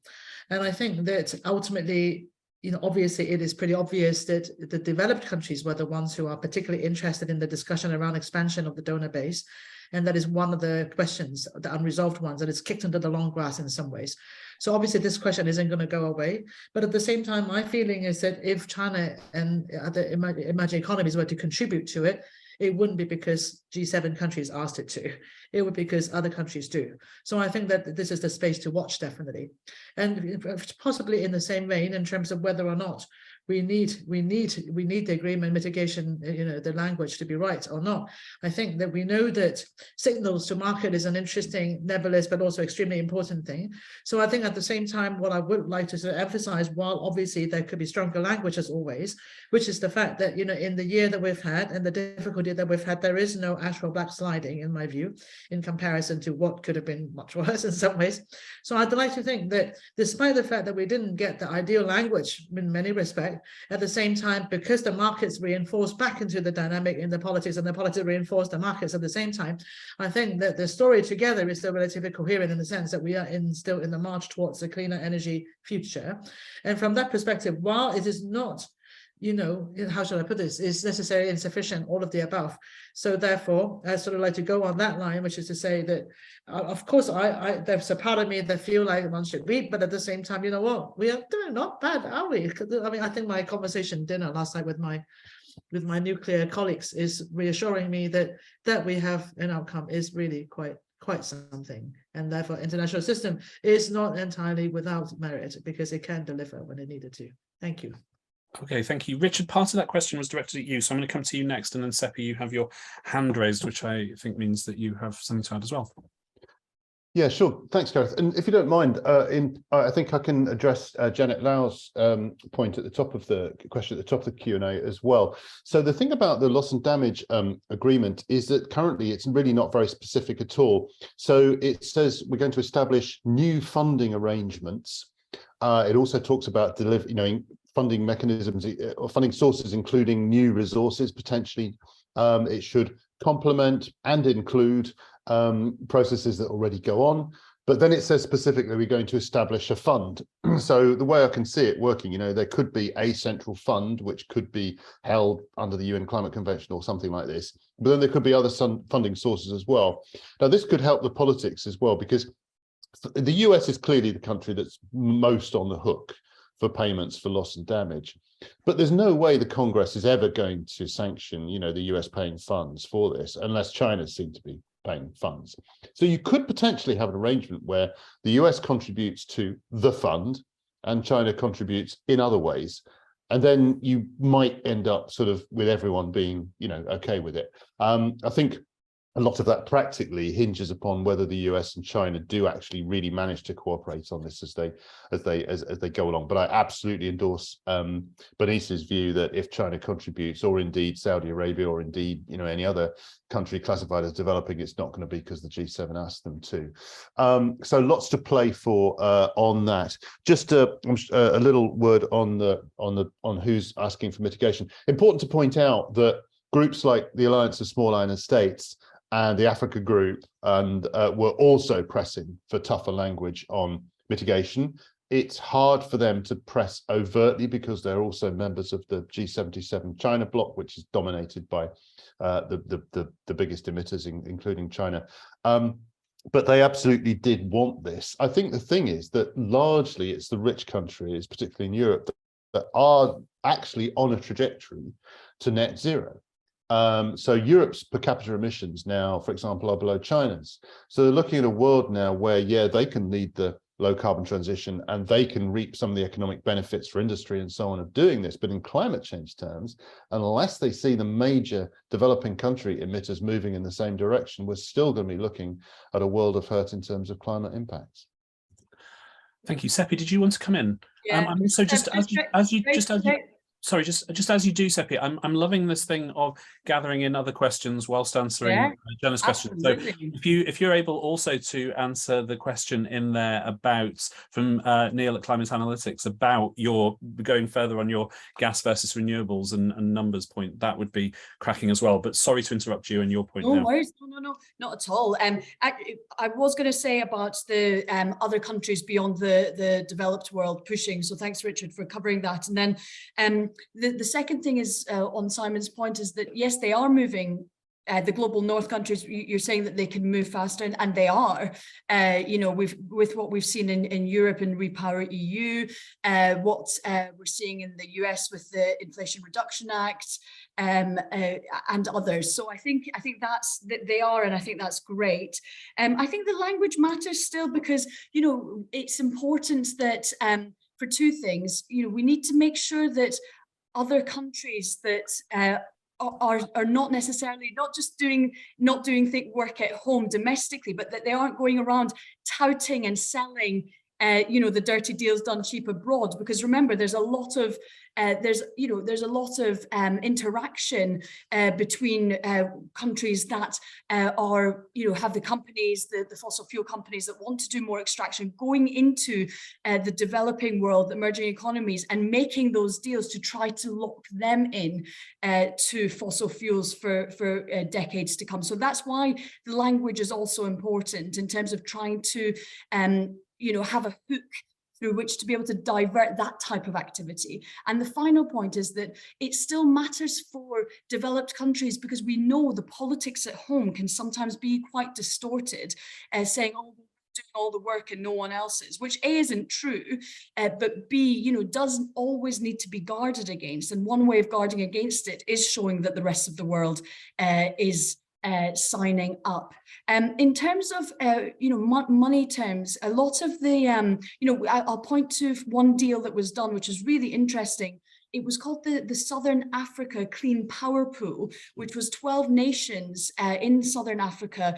And I think that ultimately, you know, obviously it is pretty obvious that the developed countries were the ones who are particularly interested in the discussion around expansion of the donor base. And that is one of the questions, the unresolved ones, that is kicked into the long grass in some ways. So obviously this question isn't going to go away. But at the same time, my feeling is that if China and other emerging economies were to contribute to it, it wouldn't be because G7 countries asked it to. It would be because other countries do. So I think that this is the space to watch, definitely. And possibly in the same vein, in terms of whether or not we need the agreement mitigation, you know, the language to be right or not. I think that we know that signals to market is an interesting, nebulous, but also extremely important thing. So I think at the same time, what I would like to sort of emphasize, while obviously there could be stronger language as always, which is the fact that, you know, in the year that we've had and the difficulty that we've had, there is no actual backsliding, in my view, in comparison to what could have been much worse in some ways. So I'd like to think that despite the fact that we didn't get the ideal language in many respects, at the same time, because the markets reinforce back into the dynamic in the politics, and the politics reinforce the markets at the same time, I think that the story together is still relatively coherent in the sense that we are still in the march towards a cleaner energy future. And from that perspective, while it is not, you know, how should I put this, is necessarily insufficient, all of the above. So therefore, I sort of like to go on that line, which is to say that, of course, there's a part of me that feel like one should read, but at the same time, you know what, we are doing not bad, are we? I mean, I think my conversation dinner last night with my nuclear colleagues is reassuring me that we have an outcome is really quite something, and therefore international system is not entirely without merit, because it can deliver when it needed to. Thank you. Okay, thank you. Richard, part of that question was directed at you, so I'm going to come to you next, and then Seppi, you have your hand raised, which I think means that you have something to add as well. Yeah, sure. Thanks, Gareth. And if you don't mind, I think I can address Janet Lau's point at the top of the question, at the top of the Q&A as well. So the thing about the loss and damage agreement is that currently it's really not very specific at all. So it says we're going to establish new funding arrangements. It also talks about funding mechanisms or funding sources, including new resources potentially. It should complement and include processes that already go on, but then it says specifically we're going to establish a fund. So the way I can see it working, you know, there could be a central fund which could be held under the UN Climate Convention or something like this, but then there could be other funding sources as well. Now this could help the politics as well, because the US is clearly the country that's most on the hook for payments for loss and damage. But there's no way the Congress is ever going to sanction, you know, the US paying funds for this, unless China seems to be paying funds. So you could potentially have an arrangement where the US contributes to the fund and China contributes in other ways. and then you might end up sort of with everyone being, you know, okay with it. I think a lot of that practically hinges upon whether the US and China do actually really manage to cooperate on this as they go along. But I absolutely endorse Bernice's view that if China contributes, or indeed Saudi Arabia, or indeed, you know, any other country classified as developing, it's not going to be because the G7 asked them to. So lots to play for on that. Just a little word on who's asking for mitigation. Important to point out that groups like the Alliance of Small Island States and the Africa Group were also pressing for tougher language on mitigation. It's hard for them to press overtly because they're also members of the G77 China bloc, which is dominated by the biggest emitters, including China. But they absolutely did want this. I think the thing is that largely it's the rich countries, particularly in Europe, that are actually on a trajectory to net zero. So Europe's per capita emissions now, for example, are below China's. So they're looking at a world now where, yeah, they can lead the low carbon transition and they can reap some of the economic benefits for industry and so on of doing this. But in climate change terms, unless they see the major developing country emitters moving in the same direction, we're still going to be looking at a world of hurt in terms of climate impacts. Thank you. Seppi, did you want to come in? Yeah. I'm also just as you do, Seppi, I'm loving this thing of gathering in other questions whilst answering journalist questions. So if you're able also to answer the question in there about from Neil at Climate Analytics about your going further on your gas versus renewables and numbers point, that would be cracking as well. But sorry to interrupt you and your point. No worries, no, not at all. I was going to say about the other countries beyond the developed world pushing. So thanks, Richard, for covering that. And then the second thing is on Simon's point is that, yes, they are moving. The global north countries, you're saying that they can move faster, and they are. You know, with what we've seen in Europe and Repower EU, what we're seeing in the US with the Inflation Reduction Act, and others. So I think that's that they are, and I think that's great. I think the language matters still because, you know, it's important that for two things, you know, we need to make sure that other countries that are not necessarily not doing work at home domestically, but that they aren't going around touting and selling you know, the dirty deals done cheap abroad. Because remember, there's a lot of interaction between countries that are, you know, have the companies, the fossil fuel companies that want to do more extraction going into the developing world, the emerging economies, and making those deals to try to lock them in to fossil fuels for decades to come. So that's why the language is also important in terms of trying to you know, have a hook through which to be able to divert that type of activity. And the final point is that it still matters for developed countries because we know the politics at home can sometimes be quite distorted, saying, oh, we're doing all the work and no one else's, which A, isn't true, but B, you know, doesn't always need to be guarded against. And one way of guarding against it is showing that the rest of the world is signing up. In terms of you know, money terms, a lot of the you know, I'll point to one deal that was done, which is really interesting. It was called the Southern Africa Clean Power Pool, which was 12 nations in Southern Africa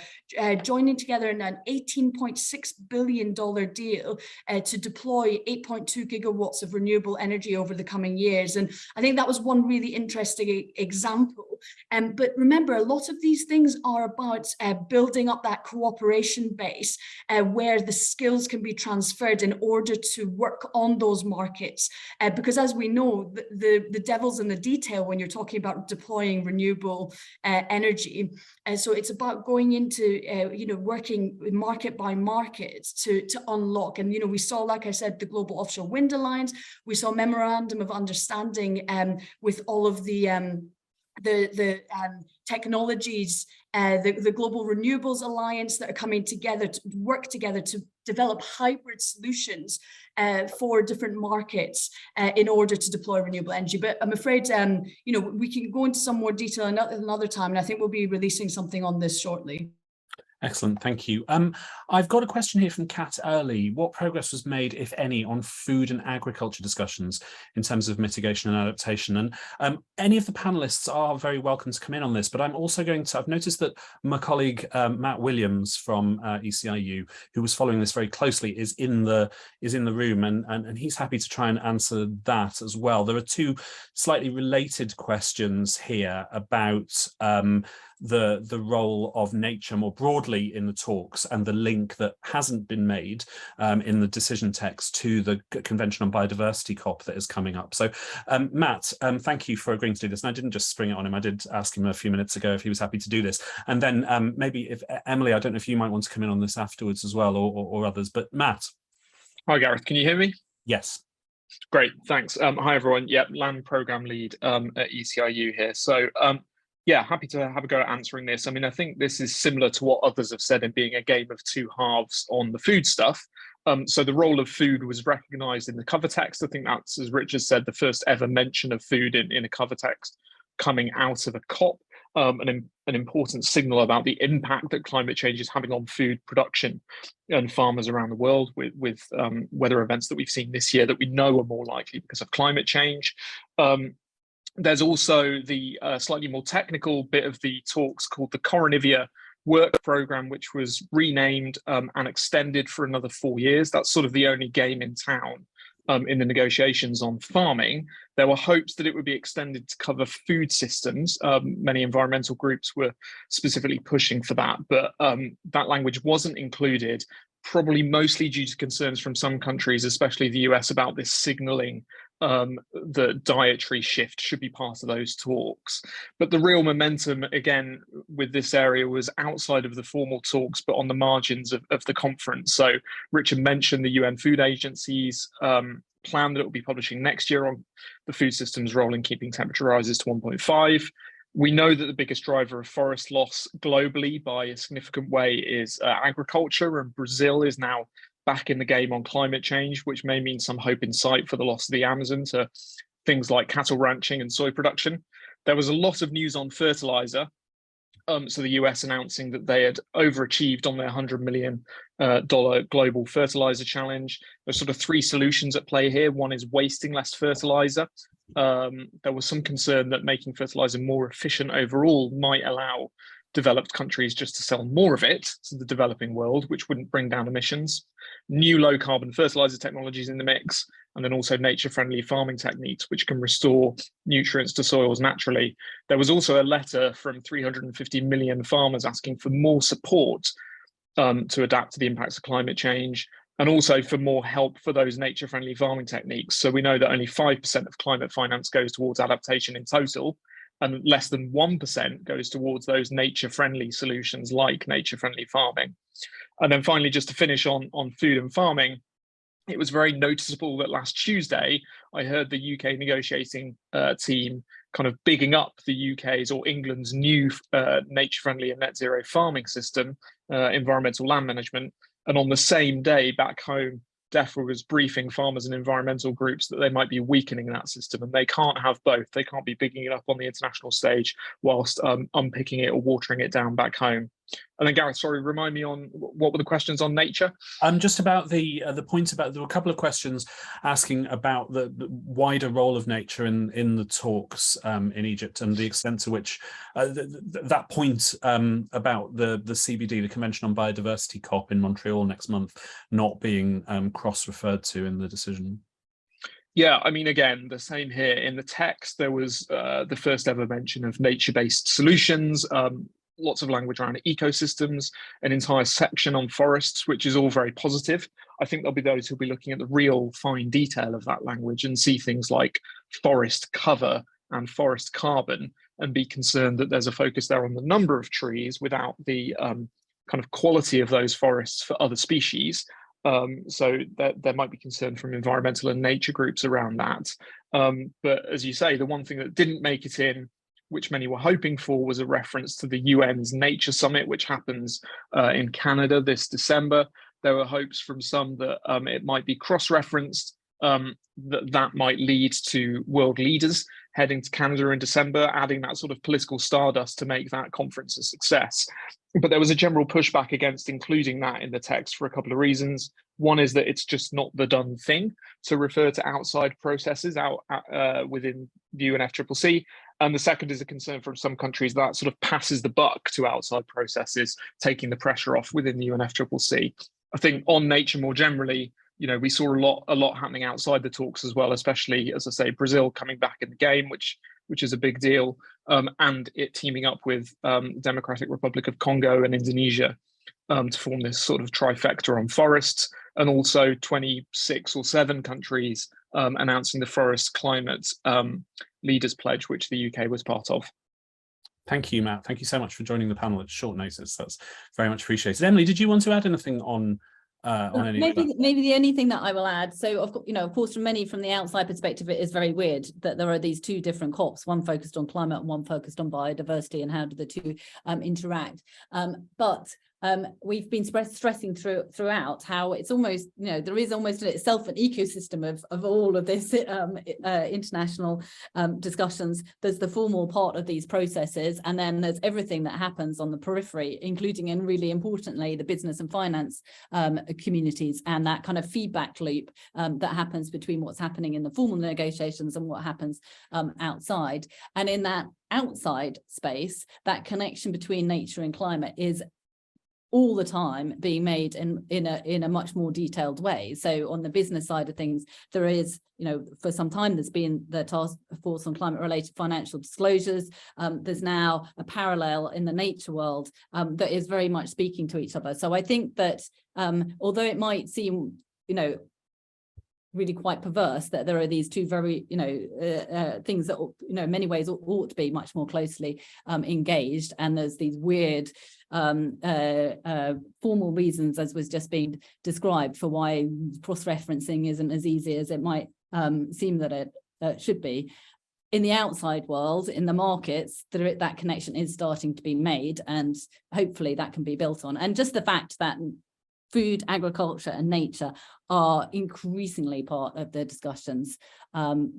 joining together in an $18.6 billion deal to deploy 8.2 gigawatts of renewable energy over the coming years. And I think that was one really interesting example. But remember, a lot of these things are about building up that cooperation base where the skills can be transferred in order to work on those markets. Because as we know, the devil's in the detail when you're talking about deploying renewable energy. So it's about going into, you know, working market by market to unlock. And, you know, we saw, like I said, the Global Offshore Wind Alliance, we saw memorandum of understanding with all of the technologies, the Global Renewables Alliance that are coming together to work together to develop hybrid solutions for different markets in order to deploy renewable energy. But I'm afraid, you know, we can go into some more detail another time, and I think we'll be releasing something on this shortly. Excellent, thank you. I've got a question here from Kat Early. What progress was made, if any, on food and agriculture discussions in terms of mitigation and adaptation? And any of the panelists are very welcome to come in on this, but I'm also I've noticed that my colleague Matt Williams from ECIU, who was following this very closely, is in the room, and he's happy to try and answer that as well. There are two slightly related questions here about the role of nature more broadly in the talks, and the link that hasn't been made in the decision text to the Convention on Biodiversity COP that is coming up. So Matt, thank you for agreeing to do this. And I didn't just spring it on him, I did ask him a few minutes ago if he was happy to do this. And then maybe if Emily, I don't know if you might want to come in on this afterwards as well, or others, but Matt. Hi Gareth, can you hear me? Yes. Great, thanks. Hi everyone. Yep, Land Programme Lead at ECIU here. So yeah, happy to have a go at answering this. I mean, I think this is similar to what others have said in being a game of two halves on the food stuff. So the role of food was recognised in the cover text. I think that's, as Richard said, the first ever mention of food in a cover text coming out of a COP. An important signal about the impact that climate change is having on food production and farmers around the world, with weather events that we've seen this year that we know are more likely because of climate change. There's also the slightly more technical bit of the talks called the Coronivia Work Programme, which was renamed and extended for another 4 years. That's sort of the only game in town in the negotiations on farming. There were hopes that it would be extended to cover food systems. Many environmental groups were specifically pushing for that, but that language wasn't included, probably mostly due to concerns from some countries, especially the US, about this signalling the dietary shift should be part of those talks. But the real momentum, again, with this area was outside of the formal talks, but on the margins of the conference. So Richard mentioned the UN Food Agency's plan that it will be publishing next year on the food system's role in keeping temperature rises to 1.5. We know that the biggest driver of forest loss globally by a significant way is agriculture, and Brazil is now back in the game on climate change, which may mean some hope in sight for the loss of the Amazon to things like cattle ranching and soy production. There was a lot of news on fertilizer. So the US announcing that they had overachieved on their $100 million global fertilizer challenge. There's sort of three solutions at play here. One is wasting less fertilizer. There was some concern that making fertilizer more efficient overall might allow developed countries just to sell more of it to the developing world, which wouldn't bring down emissions. New low carbon fertilizer technologies in the mix, and then also nature-friendly farming techniques, which can restore nutrients to soils naturally. There was also a letter from 350 million farmers asking for more support to adapt to the impacts of climate change, and also for more help for those nature-friendly farming techniques. So we know that only 5% of climate finance goes towards adaptation in total, and less than 1% goes towards those nature-friendly solutions like nature-friendly farming. And then finally, just to finish on food and farming, it was very noticeable that last Tuesday, I heard the UK negotiating team kind of bigging up the UK's or England's new nature-friendly and net zero farming system, environmental land management. And on the same day back home, DEFRA was briefing farmers and environmental groups that they might be weakening that system, and they can't have both. They can't be bigging it up on the international stage whilst unpicking it or watering it down back home. And then Gareth, sorry, remind me on what were the questions on nature? Just about the points about, there were a couple of questions asking about the wider role of nature in the talks in Egypt, and the extent to which that point about the CBD, the Convention on Biodiversity COP in Montreal next month, not being cross-referred to in the decision. Yeah, I mean, again, the same here. In the text, there was the first ever mention of nature-based solutions, lots of language around ecosystems, an entire section on forests, which is all very positive. I think there'll be those who'll be looking at the real fine detail of that language and see things like forest cover and forest carbon and be concerned that there's a focus there on the number of trees without the kind of quality of those forests for other species. So there might be concern from environmental and nature groups around that. But as you say, the one thing that didn't make it in, which many were hoping for, was a reference to the UN's Nature Summit, which happens in Canada this December. There were hopes from some that it might be cross-referenced, that might lead to world leaders heading to Canada in December, adding that sort of political stardust to make that conference a success. But there was a general pushback against including that in the text for a couple of reasons. One is that it's just not the done thing to refer to outside processes within the UNFCCC. And the second is a concern from some countries that sort of passes the buck to outside processes, taking the pressure off within the UNFCCC. I think on nature more generally, we saw a lot happening outside the talks as well, especially, as I say, Brazil coming back in the game, which is a big deal, and it teaming up with Democratic Republic of Congo and Indonesia to form this sort of trifecta on forests, and also 26 or 7 countries announcing the Forest Climate Leaders Pledge, which the UK was part of. Thank you, Matt. Thank you so much for joining the panel at short notice. That's very much appreciated. Emily, did you want to add anything on any maybe the only thing that I will add, so of course from the outside perspective, it is very weird that there are these 2 different COPs, one focused on climate and one focused on biodiversity, and how do the 2 interact, but we've been stressing throughout how it's almost, there is almost in itself an ecosystem of all of this international discussions. There's the formal part of these processes, and then there's everything that happens on the periphery, including, and really importantly, the business and finance communities, and that kind of feedback loop that happens between what's happening in the formal negotiations and what happens outside. And in that outside space, that connection between nature and climate is all the time being made in a much more detailed way. So on the business side of things, there is, for some time there's been the task force on climate related financial disclosures. There's now a parallel in the nature world that is very much speaking to each other. So I think that although it might seem, really quite perverse that there are these 2 very, things that, in many ways ought to be much more closely engaged, and there's these weird formal reasons, as was just being described, for why cross-referencing isn't as easy as it might seem that it should be. In the outside world, in the markets, that connection is starting to be made, and hopefully that can be built on. And just the fact that food, agriculture and nature are increasingly part of the discussions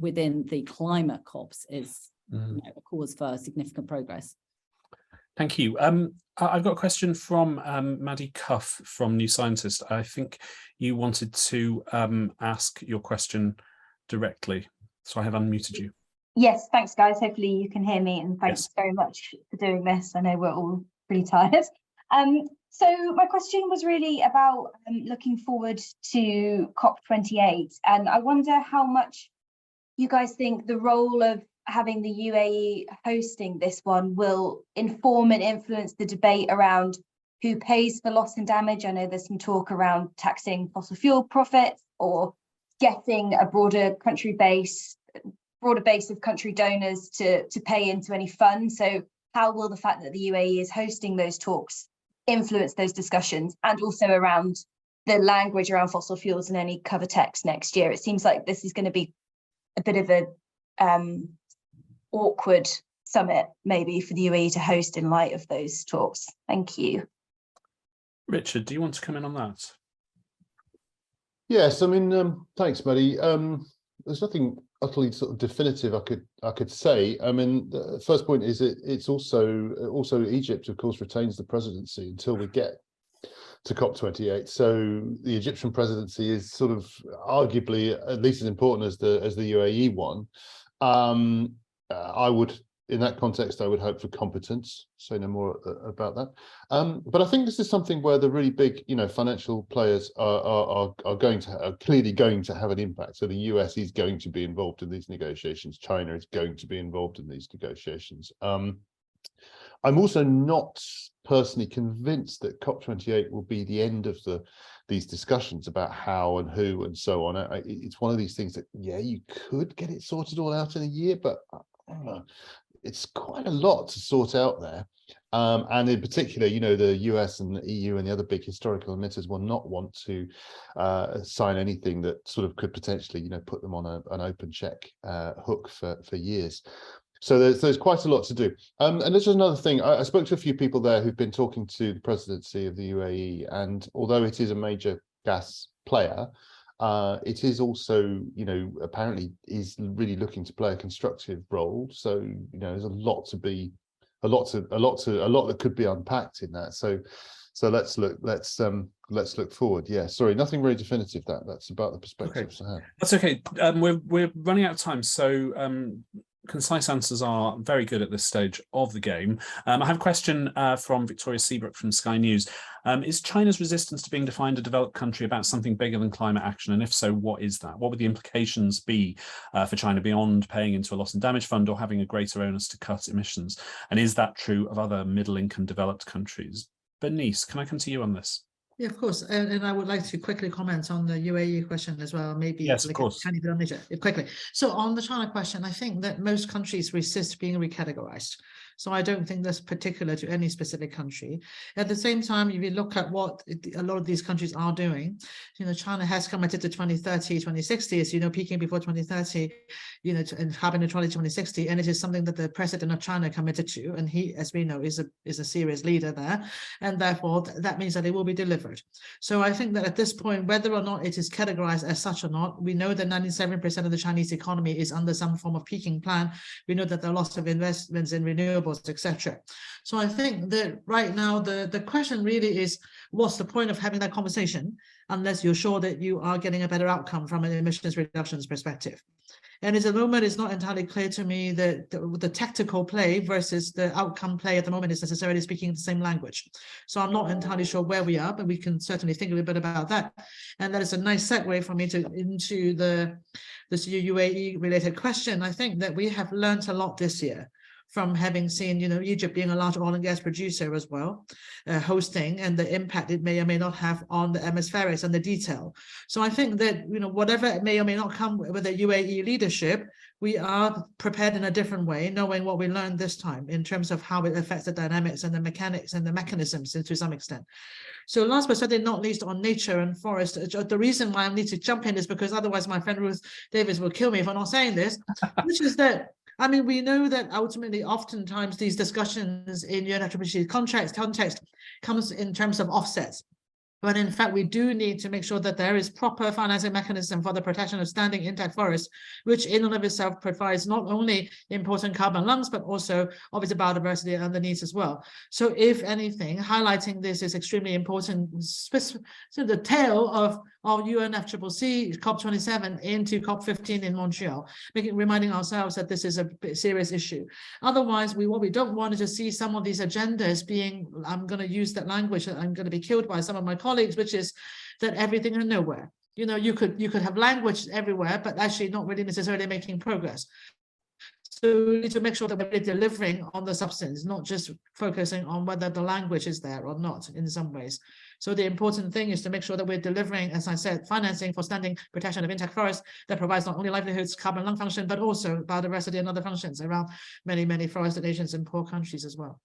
within the climate COPs is a cause for significant progress. Thank you. I've got a question from Maddie Cuff from New Scientist. I think you wanted to ask your question directly, so I have unmuted you. Yes, thanks guys. Hopefully you can hear me, and thanks very much for doing this. I know we're all pretty tired. So my question was really about looking forward to COP28, and I wonder how much you guys think the role of having the UAE hosting this one will inform and influence the debate around who pays for loss and damage. I know there's some talk around taxing fossil fuel profits, or getting a broader base of country donors to pay into any fund. So how will the fact that the UAE is hosting those talks influence those discussions, and also around the language around fossil fuels in any cover text next year? It seems like this is going to be a bit of a awkward summit maybe for the UAE to host in light of those talks. Thank you. Richard, do you want to come in on that? Yes, I mean, thanks, Maddie. There's nothing utterly sort of definitive I could say. I mean, the first point is it's also Egypt, of course, retains the presidency until we get to COP28. So the Egyptian presidency is sort of arguably at least as important as the UAE one. In that context, I would hope for competence. Say no more about that. But I think this is something where the really big, financial players are clearly going to have an impact. So the US is going to be involved in these negotiations. China is going to be involved in these negotiations. I'm also not personally convinced that COP28 will be the end of these discussions about how and who and so on. It's one of these things that, you could get it sorted all out in a year, but I don't know. It's quite a lot to sort out there. And in particular, the US and the EU and the other big historical emitters will not want to sign anything that sort of could potentially, put them on an open check hook for years. So there's quite a lot to do. And there's just another thing. I spoke to a few people there who've been talking to the presidency of the UAE, and although it is a major gas player, It is also, apparently is really looking to play a constructive role. So, there's a lot that could be unpacked in that. So let's look forward. Yeah, sorry, nothing very definitive. That's about the perspectives I have. That's okay. We're running out of time, so concise answers are very good at this stage of the game. I have a question from Victoria Seabrook from Sky News. Is China's resistance to being defined a developed country about something bigger than climate action? And if so, what is that? What would the implications be for China beyond paying into a loss and damage fund or having a greater onus to cut emissions? And is that true of other middle-income developed countries? Bernice, can I come to you on this? Yeah, of course. And I would like to quickly comment on the UAE question as well, maybe yes, of course. a tiny bit on Asia, quickly. So on the China question, I think that most countries resist being recategorized. So I don't think that's particular to any specific country. At the same time, if you look at what a lot of these countries are doing, China has committed to 2030, 2060, as peaking before 2030, and carbon neutrality 2060, and it is something that the president of China committed to, and he, as we know, is a serious leader there, and therefore that means that it will be delivered. So I think that at this point, whether or not it is categorized as such or not, we know that 97% of the Chinese economy is under some form of peaking plan. We know that there are lots of investments in renewables, etc. So I think that right now the question really is, what's the point of having that conversation unless you're sure that you are getting a better outcome from an emissions reductions perspective? And at the moment, it's not entirely clear to me that the tactical play versus the outcome play at the moment is necessarily speaking the same language. So I'm not entirely sure where we are, but we can certainly think a little bit about that. And that is a nice segue for me into this UAE related question. I think that we have learned a lot this year from having seen, Egypt being a large oil and gas producer as well, hosting, and the impact it may or may not have on the hemispherics and the detail. So I think that, whatever may or may not come with the UAE leadership, we are prepared in a different way, knowing what we learned this time in terms of how it affects the dynamics and the mechanics and the mechanisms to some extent. So last but certainly not least, on nature and forest, the reason why I need to jump in is because otherwise my friend Ruth Davis will kill me for not saying this, which is that, we know that ultimately, oftentimes these discussions in UNFCCC context comes in terms of offsets. But in fact, we do need to make sure that there is proper financing mechanism for the protection of standing intact forests, which in and of itself provides not only important carbon lungs, but also obviously biodiversity and the needs as well. So if anything, highlighting this is extremely important. So the tail of UNFCCC COP27 into COP15 in Montreal, reminding ourselves that this is a serious issue. Otherwise, what we don't want is to see some of these agendas being, I'm going to use that language, that I'm going to be killed by some of my colleagues, which is that everything and nowhere. You could have language everywhere, but actually not really necessarily making progress. So we need to make sure that we're delivering on the substance, not just focusing on whether the language is there or not in some ways. So the important thing is to make sure that we're delivering, as I said, financing for standing protection of intact forests that provides not only livelihoods, carbon lung function, but also biodiversity and other functions around many, many forested nations and poor countries as well.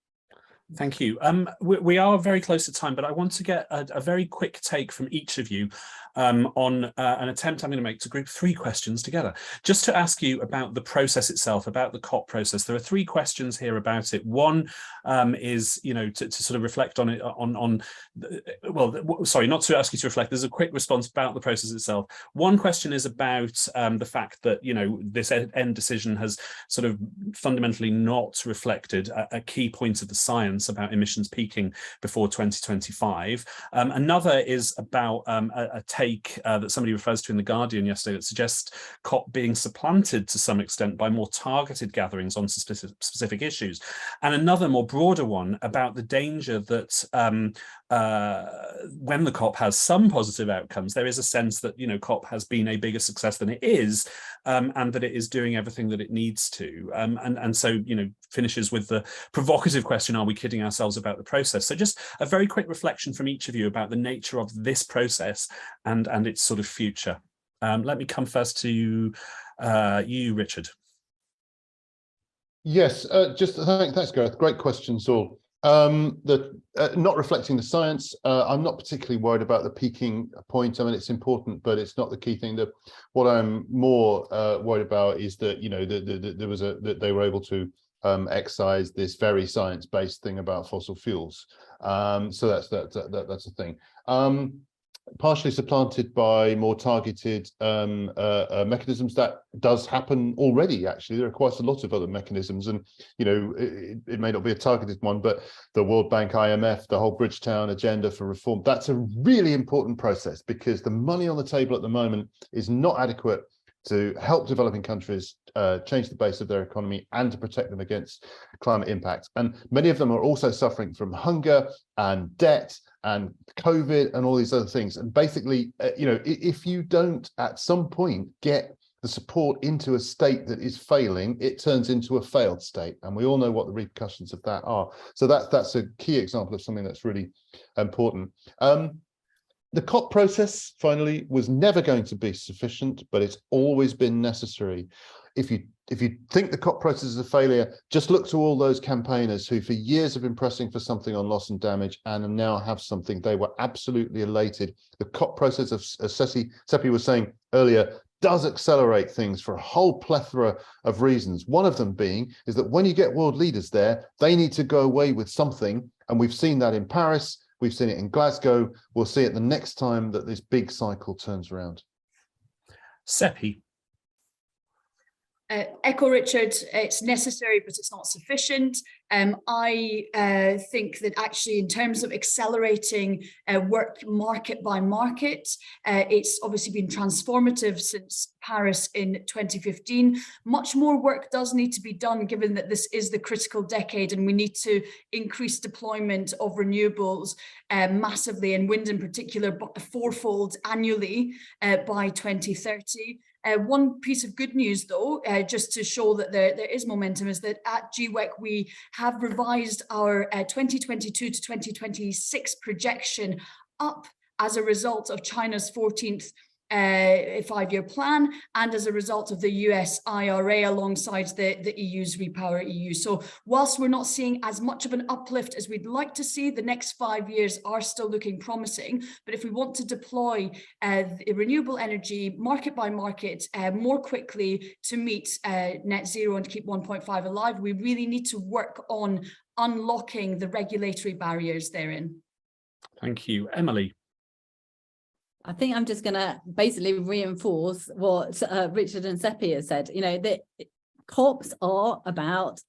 Thank you. We are very close to time, but I want to get a very quick take from each of you on an attempt I'm going to make to group 3 questions together, just to ask you about the process itself, about the COP process. There are 3 questions here about it. One is, to sort of reflect on it, sorry, not to ask you to reflect. There's a quick response about the process itself. One question is about the fact that, this end decision has sort of fundamentally not reflected a key point of the science about emissions peaking before 2025. Another is about a take that somebody refers to in The Guardian yesterday that suggests COP being supplanted to some extent by more targeted gatherings on specific issues. And another more broader one about the danger that when the COP has some positive outcomes, there is a sense that, COP has been a bigger success than it is, and that it is doing everything that it needs to. And so, finishes with the provocative question, are we kidding ourselves about the process? So just a very quick reflection from each of you about the nature of this process and its sort of future. Let me come first to you, Richard. Yes, thanks, Gareth. Great questions all. Not reflecting the science, I'm not particularly worried about the peaking point. It's important, but it's not the key thing. What I'm more worried about is that that they were able to excise this very science-based thing about fossil fuels. So that's a thing. partially supplanted by more targeted mechanisms. That does happen already. Actually, there are quite a lot of other mechanisms, and it may not be a targeted one, but the World Bank, IMF, the whole Bridgetown agenda for reform, that's a really important process, because the money on the table at the moment is not adequate to help developing countries change the base of their economy and to protect them against climate impacts. And many of them are also suffering from hunger and debt and COVID and all these other things. And basically, if you don't at some point get the support into a state that is failing, it turns into a failed state. And we all know what the repercussions of that are. So that's a key example of something that's really important. The COP process, finally, was never going to be sufficient, but it's always been necessary. If you think the COP process is a failure, just look to all those campaigners who for years have been pressing for something on loss and damage and now have something. They were absolutely elated. The COP process, as Seppi was saying earlier, does accelerate things for a whole plethora of reasons. One of them being is that when you get world leaders there, they need to go away with something. And we've seen that in Paris. We've seen it in Glasgow. We'll see it the next time that this big cycle turns around. Seppi. Echo Richard, it's necessary, but it's not sufficient. I think that actually in terms of accelerating work market by market, it's obviously been transformative since Paris in 2015. Much more work does need to be done, given that this is the critical decade and we need to increase deployment of renewables massively, and wind in particular, fourfold annually by 2030. One piece of good news, though, just to show that there is momentum, is that at GWEC we have revised our 2022 to 2026 projection up as a result of China's 14th five-year plan and as a result of the US IRA alongside the EU's Repower EU. So whilst we're not seeing as much of an uplift as we'd like to see, the next 5 years are still looking promising. But if we want to deploy renewable energy market by market more quickly to meet net zero and keep 1.5 alive, we really need to work on unlocking the regulatory barriers therein. Thank you. Emily. I think I'm just going to basically reinforce what Richard and Seppi have said. The COPs are about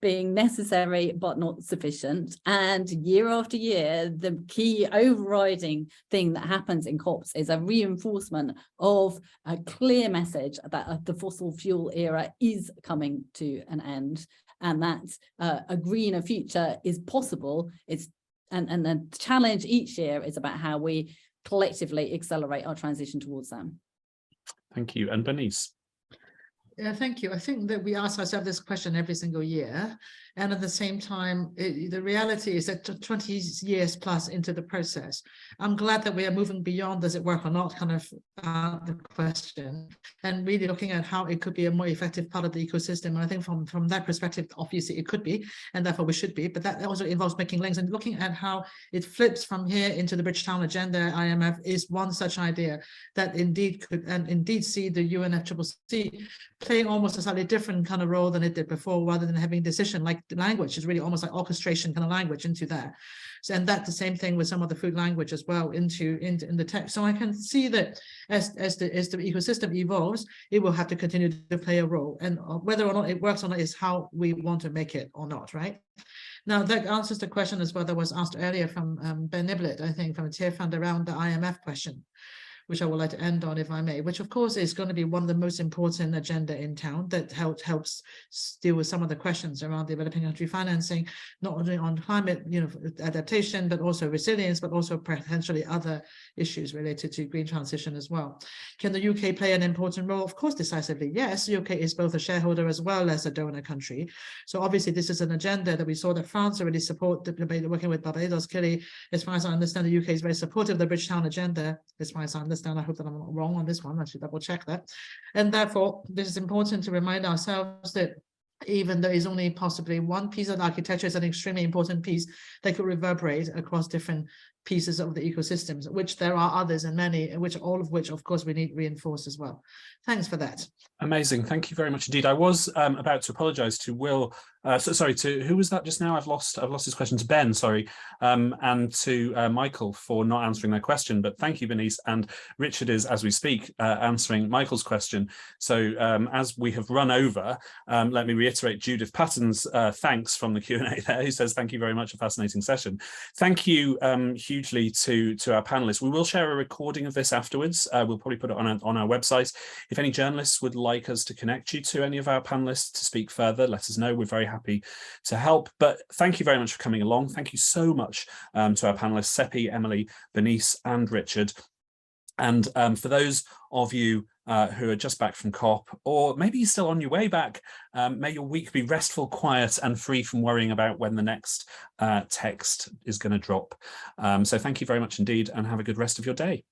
being necessary but not sufficient. And year after year, the key overriding thing that happens in COPs is a reinforcement of a clear message that the fossil fuel era is coming to an end, and that a greener future is possible. And the challenge each year is about how we collectively accelerate our transition towards them. Thank you. And Bernice. Yeah, thank you. I think that we ask ourselves this question every single year. And at the same time, the reality is that 20 years plus into the process, I'm glad that we are moving beyond does it work or not kind of the question, and really looking at how it could be a more effective part of the ecosystem. And I think from that perspective, obviously it could be, and therefore we should be, but that also involves making links and looking at how it flips from here into the Bridgetown agenda. IMF is one such idea that indeed could, and indeed see the UNFCCC playing almost a slightly different kind of role than it did before, rather than having decision like the language is really almost like orchestration kind of language into that. So, and that's the same thing with some of the food language as well in the text. So I can see that as the ecosystem evolves, it will have to continue to play a role, and whether or not it works or not is how we want to make it or not, right? Now that answers the question as well that was asked earlier from Ben Niblett, I think, from a tier fund around the IMF question, which I would like to end on, if I may, which of course is going to be one of the most important agenda in town that helps deal with some of the questions around developing country financing, not only on climate adaptation, but also resilience, but also potentially other issues related to green transition as well. Can the UK play an important role? Of course, decisively, yes. The UK is both a shareholder as well as a donor country. So obviously this is an agenda that we saw that France already support, working with Barbados. Clearly, as far as I understand, the UK is very supportive of the Bridgetown agenda, as far as I understand. I hope that I'm not wrong on this one. I should double check that. And therefore, this is important to remind ourselves that even though it's only possibly one piece of the architecture, is an extremely important piece that could reverberate across different pieces of the ecosystems, which there are others and many, all of which, of course, we need to reinforce as well. Thanks for that. Amazing. Thank you very much indeed. I was about to apologise to Will. Sorry, to who was that just now? I've lost his question. To Ben, sorry, and to Michael for not answering their question. But thank you, Bernice, and Richard is, as we speak, answering Michael's question. So as we have run over, let me reiterate Judith Patton's thanks from the Q&A there, who says thank you very much, a fascinating session. Thank you hugely to our panelists. We will share a recording of this afterwards. We'll probably put it on our website. If any journalists would like us to connect you to any of our panelists to speak further, let us know. We're very happy to help. But thank you very much for coming along. Thank you so much to our panelists, Seppi, Emily, Bernice, and Richard. And for those of you who are just back from COP, or maybe you're still on your way back, may your week be restful, quiet, and free from worrying about when the next text is going to drop. So thank you very much indeed, and have a good rest of your day.